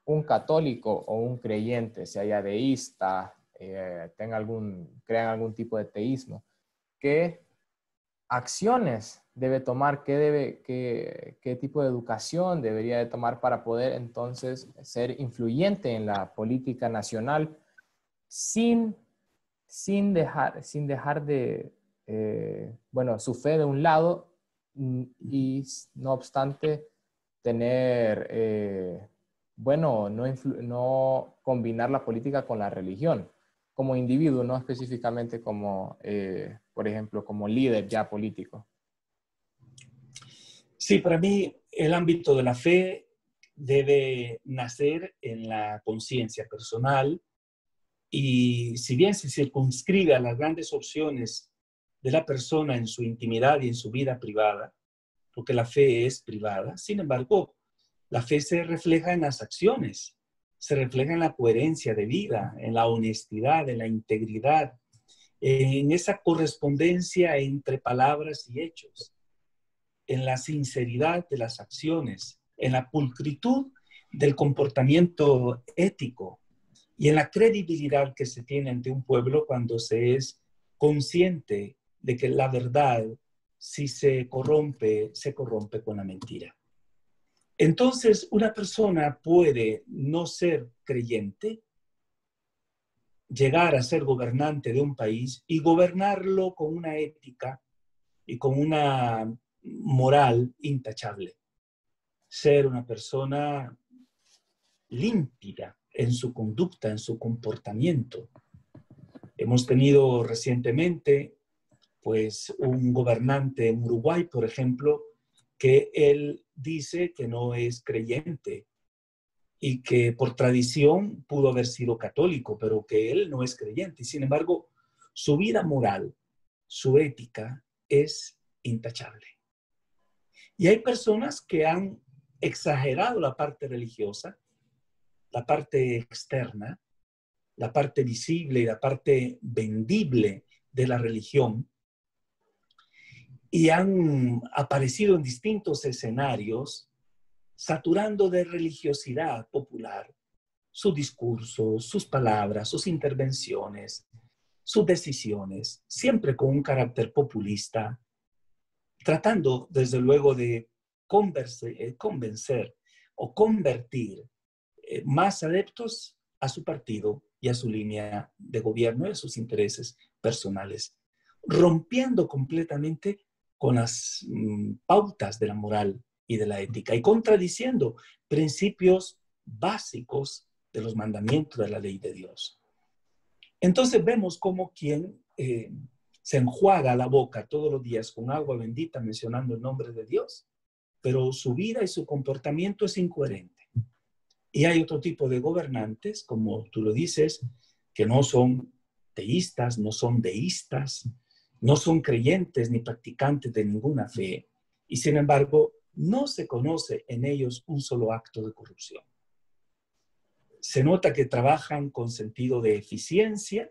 un católico o un creyente, sea deísta, crean algún tipo de teísmo, ¿qué acciones debe tomar, qué tipo de educación debería de tomar para poder entonces ser influyente en la política nacional sin dejar de, bueno, su fe de un lado y no obstante tener, bueno, no combinar la política con la religión como individuo, no específicamente como, por ejemplo, como líder ya político? Sí, para mí el ámbito de la fe debe nacer en la conciencia personal y si bien se circunscribe a las grandes opciones de la persona en su intimidad y en su vida privada, porque la fe es privada, sin embargo, la fe se refleja en las acciones, se refleja en la coherencia de vida, en la honestidad, en la integridad, en esa correspondencia entre palabras y hechos, en la sinceridad de las acciones, en la pulcritud del comportamiento ético y en la credibilidad que se tiene ante un pueblo cuando se es consciente de que la verdad, si se corrompe con la mentira. Entonces, una persona puede no ser creyente, llegar a ser gobernante de un país y gobernarlo con una ética y con una moral intachable. Ser una persona límpida en su conducta, en su comportamiento. Hemos tenido recientemente, pues, un gobernante en Uruguay, por ejemplo, que él dice que no es creyente y que por tradición pudo haber sido católico, pero que él no es creyente. Sin embargo, su vida moral, su ética es intachable. Y hay personas que han exagerado la parte religiosa, la parte externa, la parte visible y la parte vendible de la religión, y han aparecido en distintos escenarios saturando de religiosidad popular su discurso, sus palabras, sus intervenciones, sus decisiones, siempre con un carácter populista, tratando desde luego de convencer o convertir más adeptos a su partido y a su línea de gobierno y a sus intereses personales, rompiendo completamente con las pautas de la moral y de la ética y contradiciendo principios básicos de los mandamientos de la ley de Dios. Entonces vemos como quien se enjuaga la boca todos los días con agua bendita mencionando el nombre de Dios, pero su vida y su comportamiento es incoherente. Y hay otro tipo de gobernantes, como tú lo dices, que no son teístas, no son deístas, no son creyentes ni practicantes de ninguna fe, y sin embargo no se conoce en ellos un solo acto de corrupción. Se nota que trabajan con sentido de eficiencia,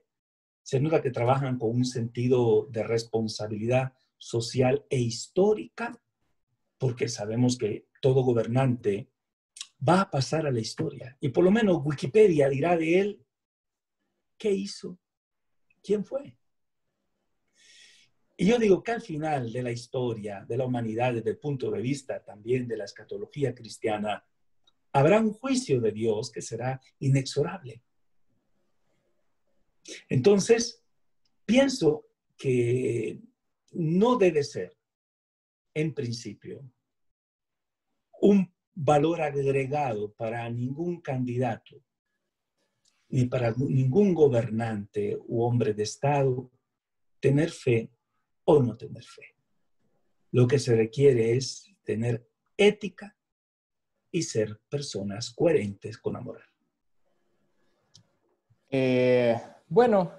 se nota que trabajan con un sentido de responsabilidad social e histórica, porque sabemos que todo gobernante va a pasar a la historia. Y por lo menos Wikipedia dirá de él qué hizo, quién fue. Y yo digo que al final de la historia de la humanidad, desde el punto de vista también de la escatología cristiana, habrá un juicio de Dios que será inexorable. Entonces, pienso que no debe ser, en principio, un valor agregado para ningún candidato ni para ningún gobernante u hombre de Estado tener fe o no tener fe. Lo que se requiere es tener ética y ser personas coherentes con la moral. Bueno,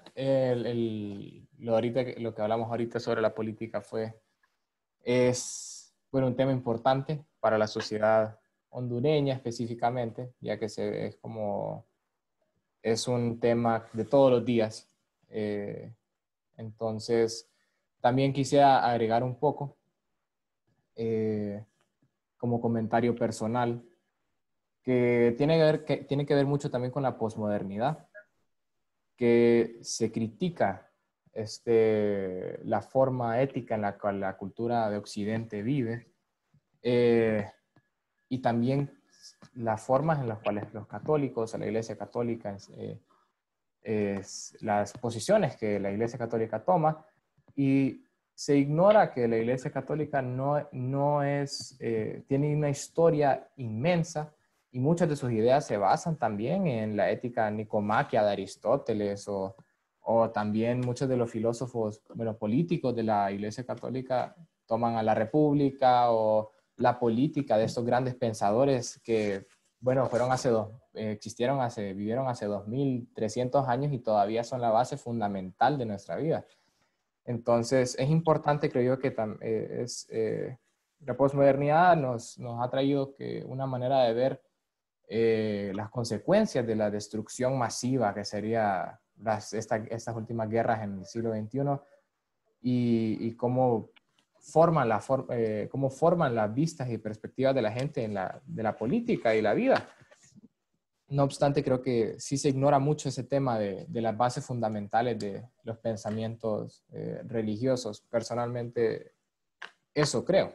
lo que hablamos ahorita sobre la política es bueno, un tema importante para la sociedad hondureña específicamente, ya que es un tema de todos los días. Entonces, también quisiera agregar un poco, como comentario personal, que tiene que ver mucho también con la posmodernidad, que se critica la forma ética en la cual la cultura de Occidente vive, y también las formas en las cuales los católicos, la Iglesia Católica, las posiciones que la Iglesia Católica toma, y se ignora que la Iglesia Católica tiene una historia inmensa y muchas de sus ideas se basan también en la ética nicomaquia de Aristóteles o también muchos de los filósofos, bueno, políticos de la Iglesia Católica toman a la República o la política de estos grandes pensadores que, bueno, vivieron hace 2300 años y todavía son la base fundamental de nuestra vida. Entonces, es importante, creo yo, que la posmodernidad nos ha traído una manera de ver las consecuencias de la destrucción masiva que sería estas últimas guerras en el siglo XXI y cómo cómo forman las vistas y perspectivas de la gente de la política y la vida. No obstante, creo que sí se ignora mucho ese tema de las bases fundamentales de los pensamientos religiosos. Personalmente, eso creo.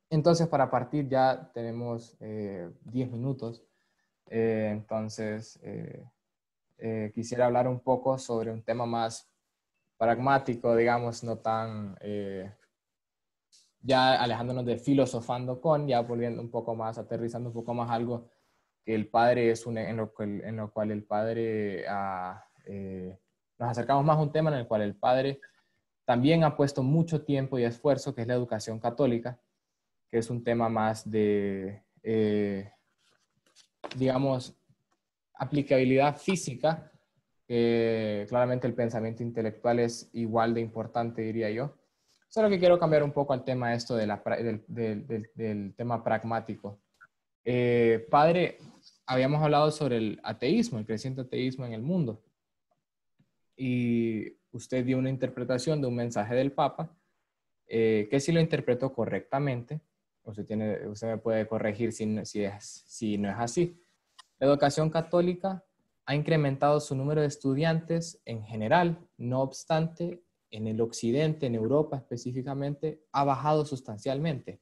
Entonces, para partir ya tenemos 10 minutos. Entonces, quisiera hablar un poco sobre un tema más pragmático, digamos, no tan... ya alejándonos de filosofando ya volviendo un poco más, aterrizando un poco más algo que el padre en lo cual el padre, nos acercamos más a un tema en el cual el padre también ha puesto mucho tiempo y esfuerzo, que es la educación católica, que es un tema más de, digamos, aplicabilidad física. Claramente el pensamiento intelectual es igual de importante, diría yo. Solo que quiero cambiar un poco al tema del tema pragmático. Padre, habíamos hablado sobre el ateísmo, el creciente ateísmo en el mundo. Y usted dio una interpretación de un mensaje del Papa, que si lo interpretó correctamente, usted me puede corregir si no es así. La educación católica ha incrementado su número de estudiantes en general, no obstante, en el occidente, en Europa específicamente, ha bajado sustancialmente.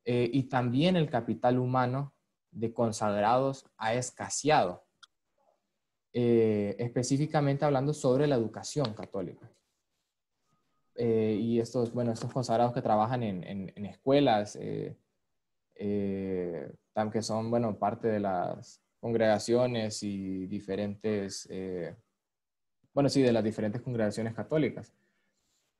Y también el capital humano de consagrados ha escaseado, específicamente hablando sobre la educación católica. Y estos consagrados que trabajan en escuelas, que son, bueno, parte de las congregaciones y diferentes, de las diferentes congregaciones católicas.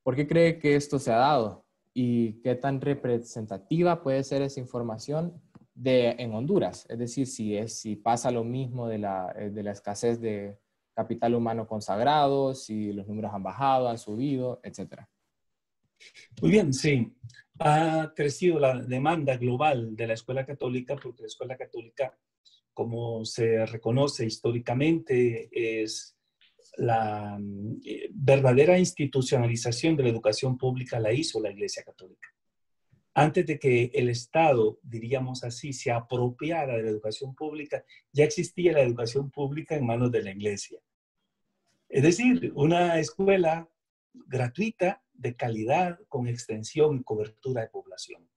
¿Por qué cree que esto se ha dado? ¿Y qué tan representativa puede ser esa información en Honduras? Es decir, si pasa lo mismo de la escasez de capital humano consagrado, si los números han bajado, han subido, etcétera. Muy bien, sí. Ha crecido la demanda global de la escuela católica porque la escuela católica, como se reconoce históricamente, es la verdadera institucionalización de la educación pública la hizo la Iglesia Católica. Antes de que el Estado, diríamos así, se apropiara de la educación pública, ya existía la educación pública en manos de la Iglesia. Es decir, una escuela gratuita, de calidad, con extensión y cobertura de población.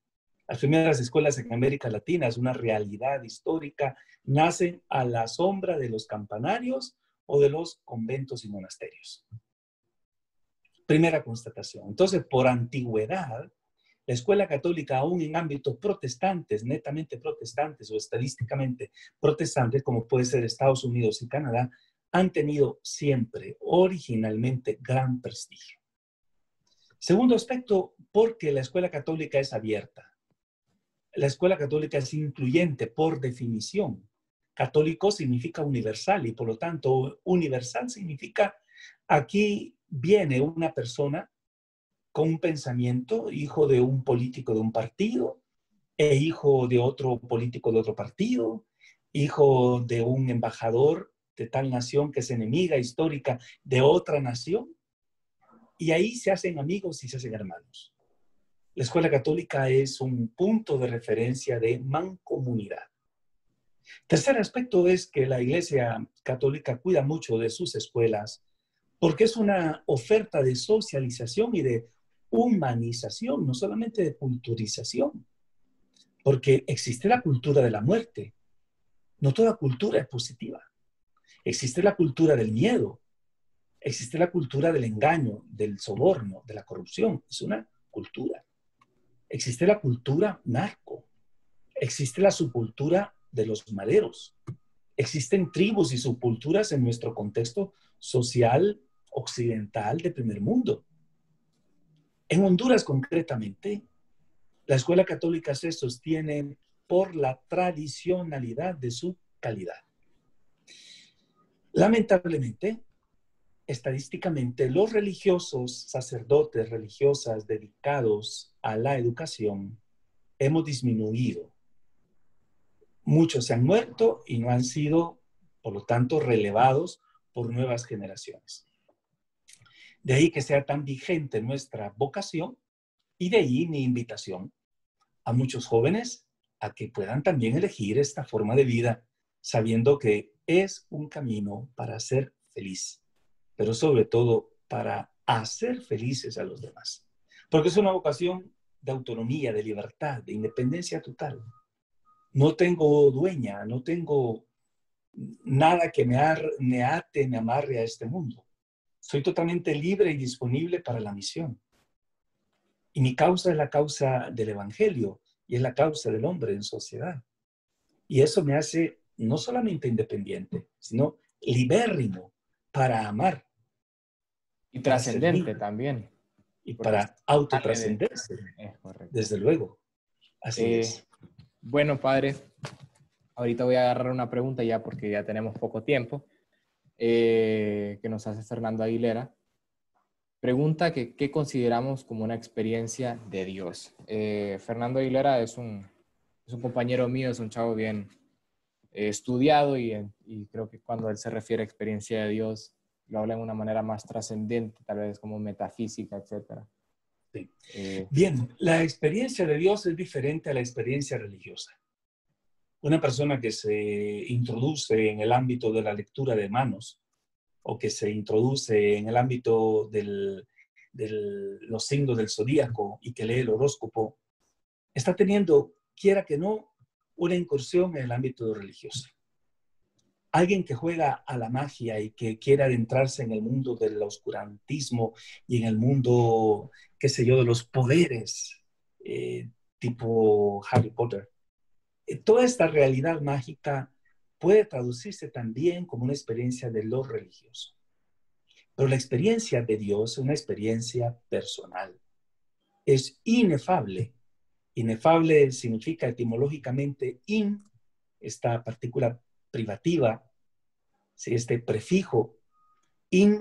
Las primeras escuelas en América Latina, es una realidad histórica, nacen a la sombra de los campanarios o de los conventos y monasterios. Primera constatación. Entonces, por antigüedad, la escuela católica, aún en ámbitos protestantes, netamente protestantes o estadísticamente protestantes, como puede ser Estados Unidos y Canadá, han tenido siempre, originalmente, gran prestigio. Segundo aspecto, porque la escuela católica es abierta. La escuela católica es incluyente por definición. Católico significa universal y por lo tanto universal significa aquí viene una persona con un pensamiento, hijo de un político de un partido, e hijo de otro político de otro partido, hijo de un embajador de tal nación que es enemiga histórica de otra nación, y ahí se hacen amigos y se hacen hermanos. La escuela católica es un punto de referencia de mancomunidad. Tercer aspecto es que la Iglesia Católica cuida mucho de sus escuelas porque es una oferta de socialización y de humanización, no solamente de culturización, porque existe la cultura de la muerte. No toda cultura es positiva. Existe la cultura del miedo, existe la cultura del engaño, del soborno, de la corrupción. Es una cultura. Existe la cultura narco, existe la subcultura de los maderos. Existen tribus y subculturas en nuestro contexto social occidental de primer mundo. En Honduras, concretamente, la escuela católica se sostiene por la tradicionalidad de su calidad. Lamentablemente, estadísticamente, los religiosos, sacerdotes, religiosas dedicados a la educación, hemos disminuido. Muchos se han muerto y no han sido, por lo tanto, relevados por nuevas generaciones. De ahí que sea tan vigente nuestra vocación y de ahí mi invitación a muchos jóvenes a que puedan también elegir esta forma de vida, sabiendo que es un camino para ser feliz, pero sobre todo para hacer felices a los demás. Porque es una vocación de autonomía, de libertad, de independencia total. No tengo dueña, no tengo nada que me ate, me amarre a este mundo. Soy totalmente libre y disponible para la misión. Y mi causa es la causa del Evangelio y es la causa del hombre en sociedad. Y eso me hace no solamente independiente, sino libérrimo para amar, Y para trascendente servir también, y porque para autotrascenderse. es correcto. Desde luego, así es. Bueno, padre, ahorita voy a agarrar una pregunta ya porque ya tenemos poco tiempo, que nos hace Fernando Aguilera. Pregunta que ¿qué consideramos como una experiencia de Dios? Fernando Aguilera es un compañero mío, es un chavo bien estudiado y creo que cuando él se refiere a experiencia de Dios, lo habla de una manera más trascendente, tal vez como metafísica, etc. Sí. Bien, la experiencia de Dios es diferente a la experiencia religiosa. Una persona que se introduce en el ámbito de la lectura de manos o que se introduce en el ámbito de los signos del zodíaco y que lee el horóscopo, está teniendo, quiera que no, una incursión en el ámbito religioso. Alguien que juega a la magia y que quiere adentrarse en el mundo del oscurantismo y en el mundo, qué sé yo, de los poderes, tipo Harry Potter. Toda esta realidad mágica puede traducirse también como una experiencia de lo religioso. Pero la experiencia de Dios es una experiencia personal. Es inefable. Inefable significa etimológicamente esta partícula privativa, ¿sí? Este prefijo.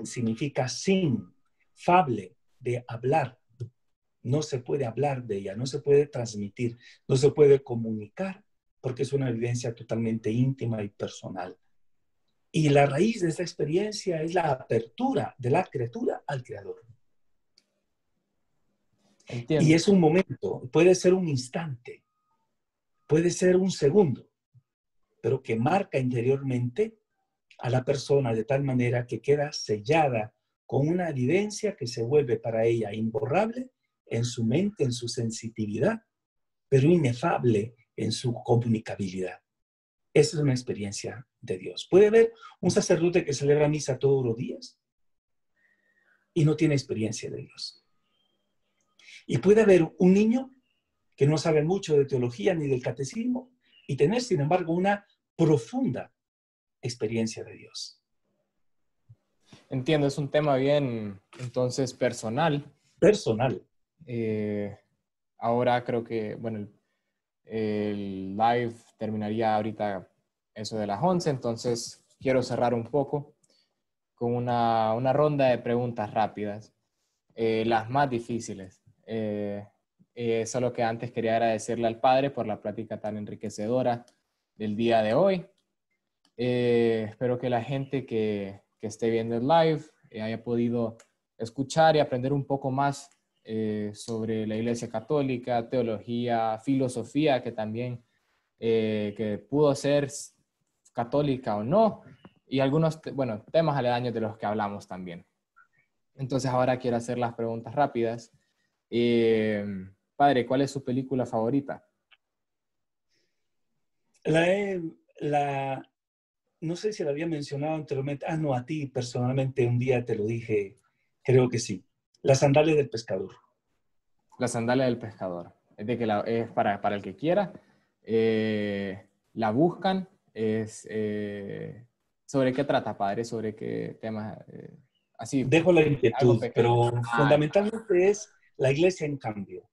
Significa sin, fable, de hablar. No se puede hablar de ella, no se puede transmitir, no se puede comunicar, porque es una vivencia totalmente íntima y personal. Y la raíz de esta experiencia es la apertura de la criatura al Creador. Entiendo. Y es un momento, puede ser un instante, puede ser un segundo, pero que marca interiormente a la persona de tal manera que queda sellada con una evidencia que se vuelve para ella imborrable en su mente, en su sensitividad, pero inefable en su comunicabilidad. Esa es una experiencia de Dios. ¿Puede haber un sacerdote que celebra misa todos los días? y no tiene experiencia de Dios. Y puede haber un niño que no sabe mucho de teología ni del catecismo y tener, sin embargo, una profunda experiencia de Dios. Entiendo, es un tema bien, entonces, personal. Personal. Ahora creo que, bueno, el live terminaría ahorita eso de las 11, entonces quiero cerrar un poco con una ronda de preguntas rápidas, las más difíciles. Solo que antes quería agradecerle al Padre por la plática tan enriquecedora del día de hoy. Espero que la gente que esté viendo el live haya podido escuchar y aprender un poco más sobre la Iglesia Católica, teología, filosofía, que también que pudo ser católica o no, y algunos, bueno, temas aledaños de los que hablamos también. Entonces ahora quiero hacer las preguntas rápidas. Padre, ¿cuál es su película favorita? No sé si la había mencionado anteriormente. No, a ti personalmente un día te lo dije, creo que sí. Las sandalias del pescador. La sandalia del pescador. Es, de que es para el que quiera. La buscan. ¿Sobre qué trata, padre? ¿Sobre qué temas? Así, Dejo la algo inquietud, pequeño. pero fundamentalmente es la iglesia en cambio.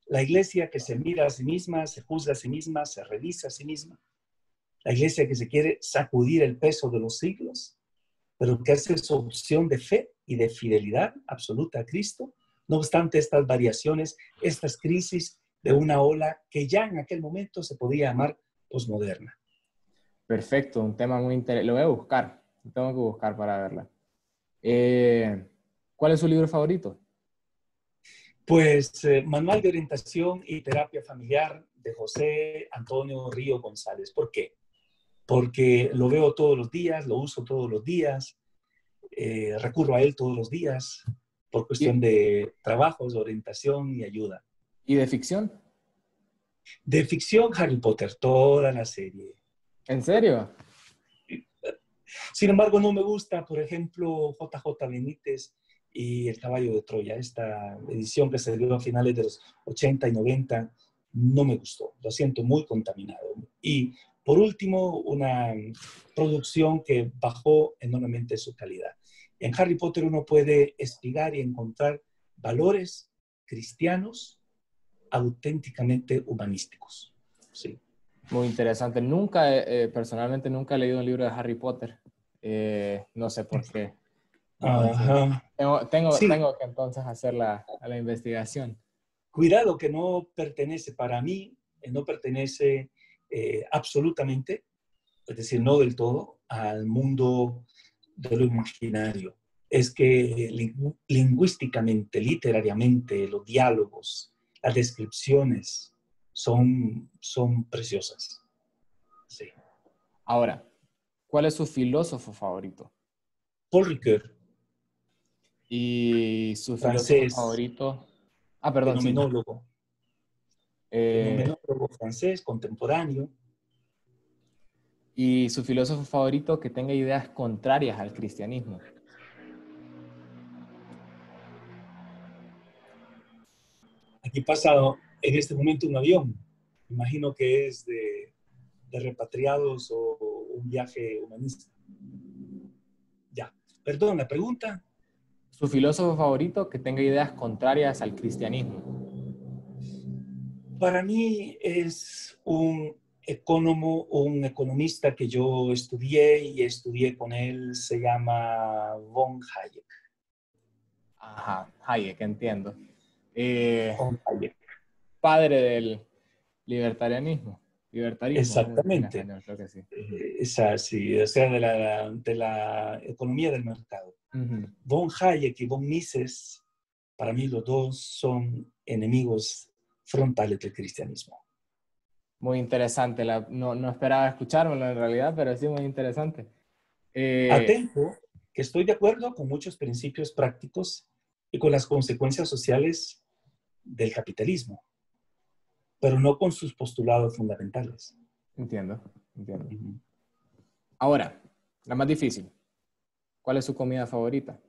La iglesia que se mira a sí misma, se juzga a sí misma, se revisa a sí misma. La iglesia que se quiere sacudir el peso de los siglos, pero que hace su opción de fe y de fidelidad absoluta a Cristo, no obstante estas variaciones, estas crisis de una ola que ya en aquel momento se podía llamar posmoderna. Perfecto, un tema muy interesante. Lo voy a buscar. Tengo que buscar para verla. ¿Cuál es su libro favorito? Pues Manual de Orientación y Terapia Familiar de José Antonio Río González. ¿Por qué? Porque lo veo todos los días, lo uso todos los días, recurro a él todos los días por cuestión ¿Y, de trabajos, de orientación y ayuda. y de ficción? De ficción, Harry Potter, toda la serie. ¿En serio? Sin embargo, no me gusta, por ejemplo, JJ Benítez y El Caballo de Troya. Esta edición que se dio a finales de los 80 y 90 no me gustó. Lo siento muy contaminado. Y por último, una producción que bajó enormemente su calidad. En Harry Potter uno puede espigar y encontrar valores cristianos auténticamente humanísticos. Sí. Muy interesante. Nunca, personalmente, nunca he leído un libro de Harry Potter. No sé por qué. Entonces, Ajá. Sí, tengo que entonces hacer la investigación. cuidado que no pertenece para mí, no pertenece absolutamente, es decir, no del todo, al mundo de lo imaginario. Es que lingüísticamente, literariamente, los diálogos, las descripciones son preciosas. Sí. Ahora, ¿cuál es su filósofo favorito? Paul Ricoeur, Y su filósofo francés, favorito. Ah, perdón, sí. fenomenólogo, Eh, fenomenólogo francés, contemporáneo. y su filósofo favorito que tenga ideas contrarias al cristianismo. Aquí pasa en este momento un avión. Imagino que es de repatriados o un viaje humanista. Ya. Perdón, la pregunta. Su filósofo favorito que tenga ideas contrarias al cristianismo. Para mí es un economista que yo estudié y estudié con él, se llama von Hayek. Ajá, Hayek, entiendo. Von Hayek. Padre del libertarianismo. Libertarismo, ¿cómo se dice en Exactamente. español? Creo que sí. Esa, sí, o sea, de la economía del mercado. Ujú. Von Hayek y von Mises, para mí los dos son enemigos frontales del cristianismo. Muy interesante. No esperaba escuchármelo en realidad, pero sí muy interesante. Atento, que estoy de acuerdo con muchos principios prácticos y con las consecuencias sociales del capitalismo, pero no con sus postulados fundamentales. Entiendo, entiendo. Uh-huh. Ahora, la más difícil. ¿Cuál es su comida favorita?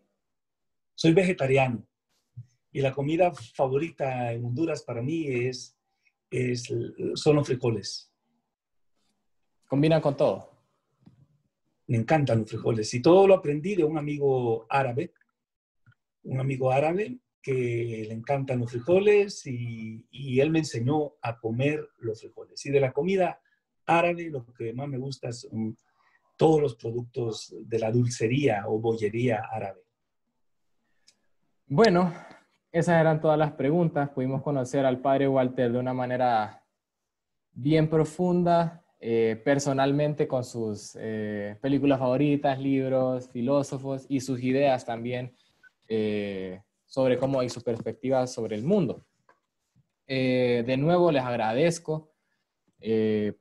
Soy vegetariano y la comida favorita en Honduras para mí son los frijoles. Combina con todo. Me encantan los frijoles y todo lo aprendí de un amigo árabe que le encantan los frijoles y él me enseñó a comer los frijoles. Y de la comida árabe lo que más me gusta son todos los productos de la dulcería o bollería árabe. Bueno, esas eran todas las preguntas. Pudimos conocer al padre Walter de una manera bien profunda, personalmente con sus películas favoritas, libros, filósofos y sus ideas también sobre cómo y su perspectiva sobre el mundo. De nuevo les agradezco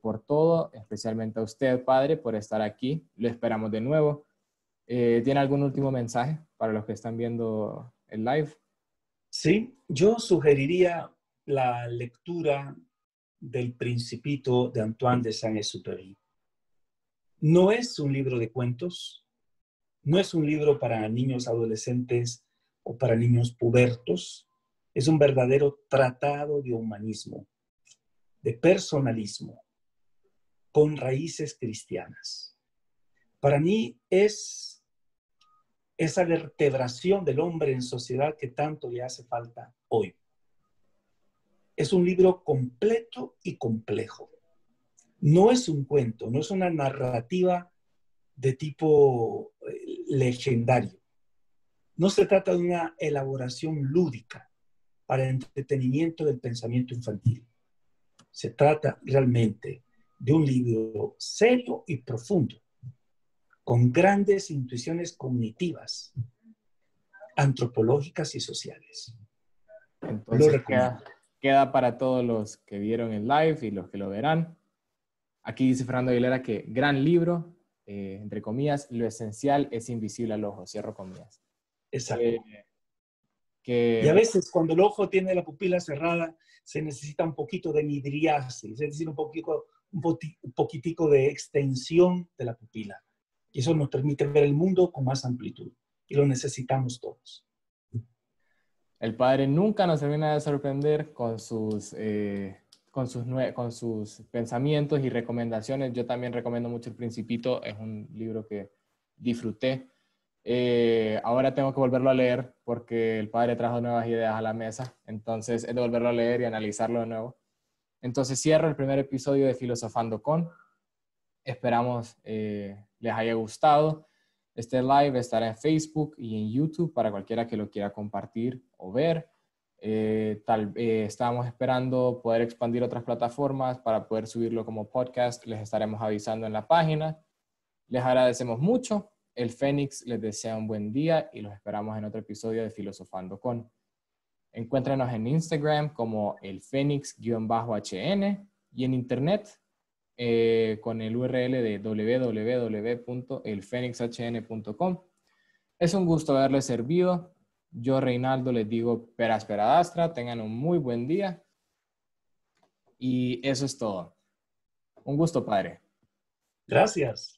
por todo, especialmente a usted, padre, por estar aquí. Lo esperamos de nuevo. ¿Tiene algún último mensaje para los que están viendo el live? Sí, yo sugeriría la lectura del Principito de Antoine de Saint-Exupéry. No es un libro de cuentos, no es un libro para niños adolescentes o para niños pubertos, es un verdadero tratado de humanismo, de personalismo, con raíces cristianas. Para mí es esa vertebración del hombre en sociedad que tanto le hace falta hoy. Es un libro completo y complejo. No es un cuento, no es una narrativa de tipo legendario. No se trata de una elaboración lúdica para el entretenimiento del pensamiento infantil. Se trata realmente de un libro serio y profundo, con grandes intuiciones cognitivas, antropológicas y sociales. Lo Entonces recomiendo. queda para todos los que vieron el live y los que lo verán. Aquí dice Fernando Aguilera que gran libro, entre comillas, lo esencial es invisible al ojo, cierro comillas. Exacto. Que, Y a veces cuando el ojo tiene la pupila cerrada, se necesita un poquito de midriasis, es decir, un poquitico de extensión de la pupila. Y eso nos permite ver el mundo con más amplitud. Y lo necesitamos todos. el padre nunca nos termina de sorprender con sus pensamientos y recomendaciones. Yo también recomiendo mucho El Principito, es un libro que disfruté. Ahora tengo que volverlo a leer porque el padre trajo nuevas ideas a la mesa, entonces es de volverlo a leer y analizarlo de nuevo. Entonces cierro el primer episodio de Filosofando con. Esperamos les haya gustado. Este live estará en Facebook y en YouTube para cualquiera que lo quiera compartir o ver. Estábamos esperando poder expandir otras plataformas para poder subirlo como podcast. Les estaremos avisando en la página. Les agradecemos mucho. El Fénix les desea un buen día y los esperamos en otro episodio de Filosofando con. Encuéntrenos en Instagram como el Fénix_HN y en internet con el URL de www.elfenixhn.com. Es un gusto haberles servido. Yo, Reinaldo, les digo per aspera astra. Tengan un muy buen día. Y eso es todo. Un gusto, padre. Gracias.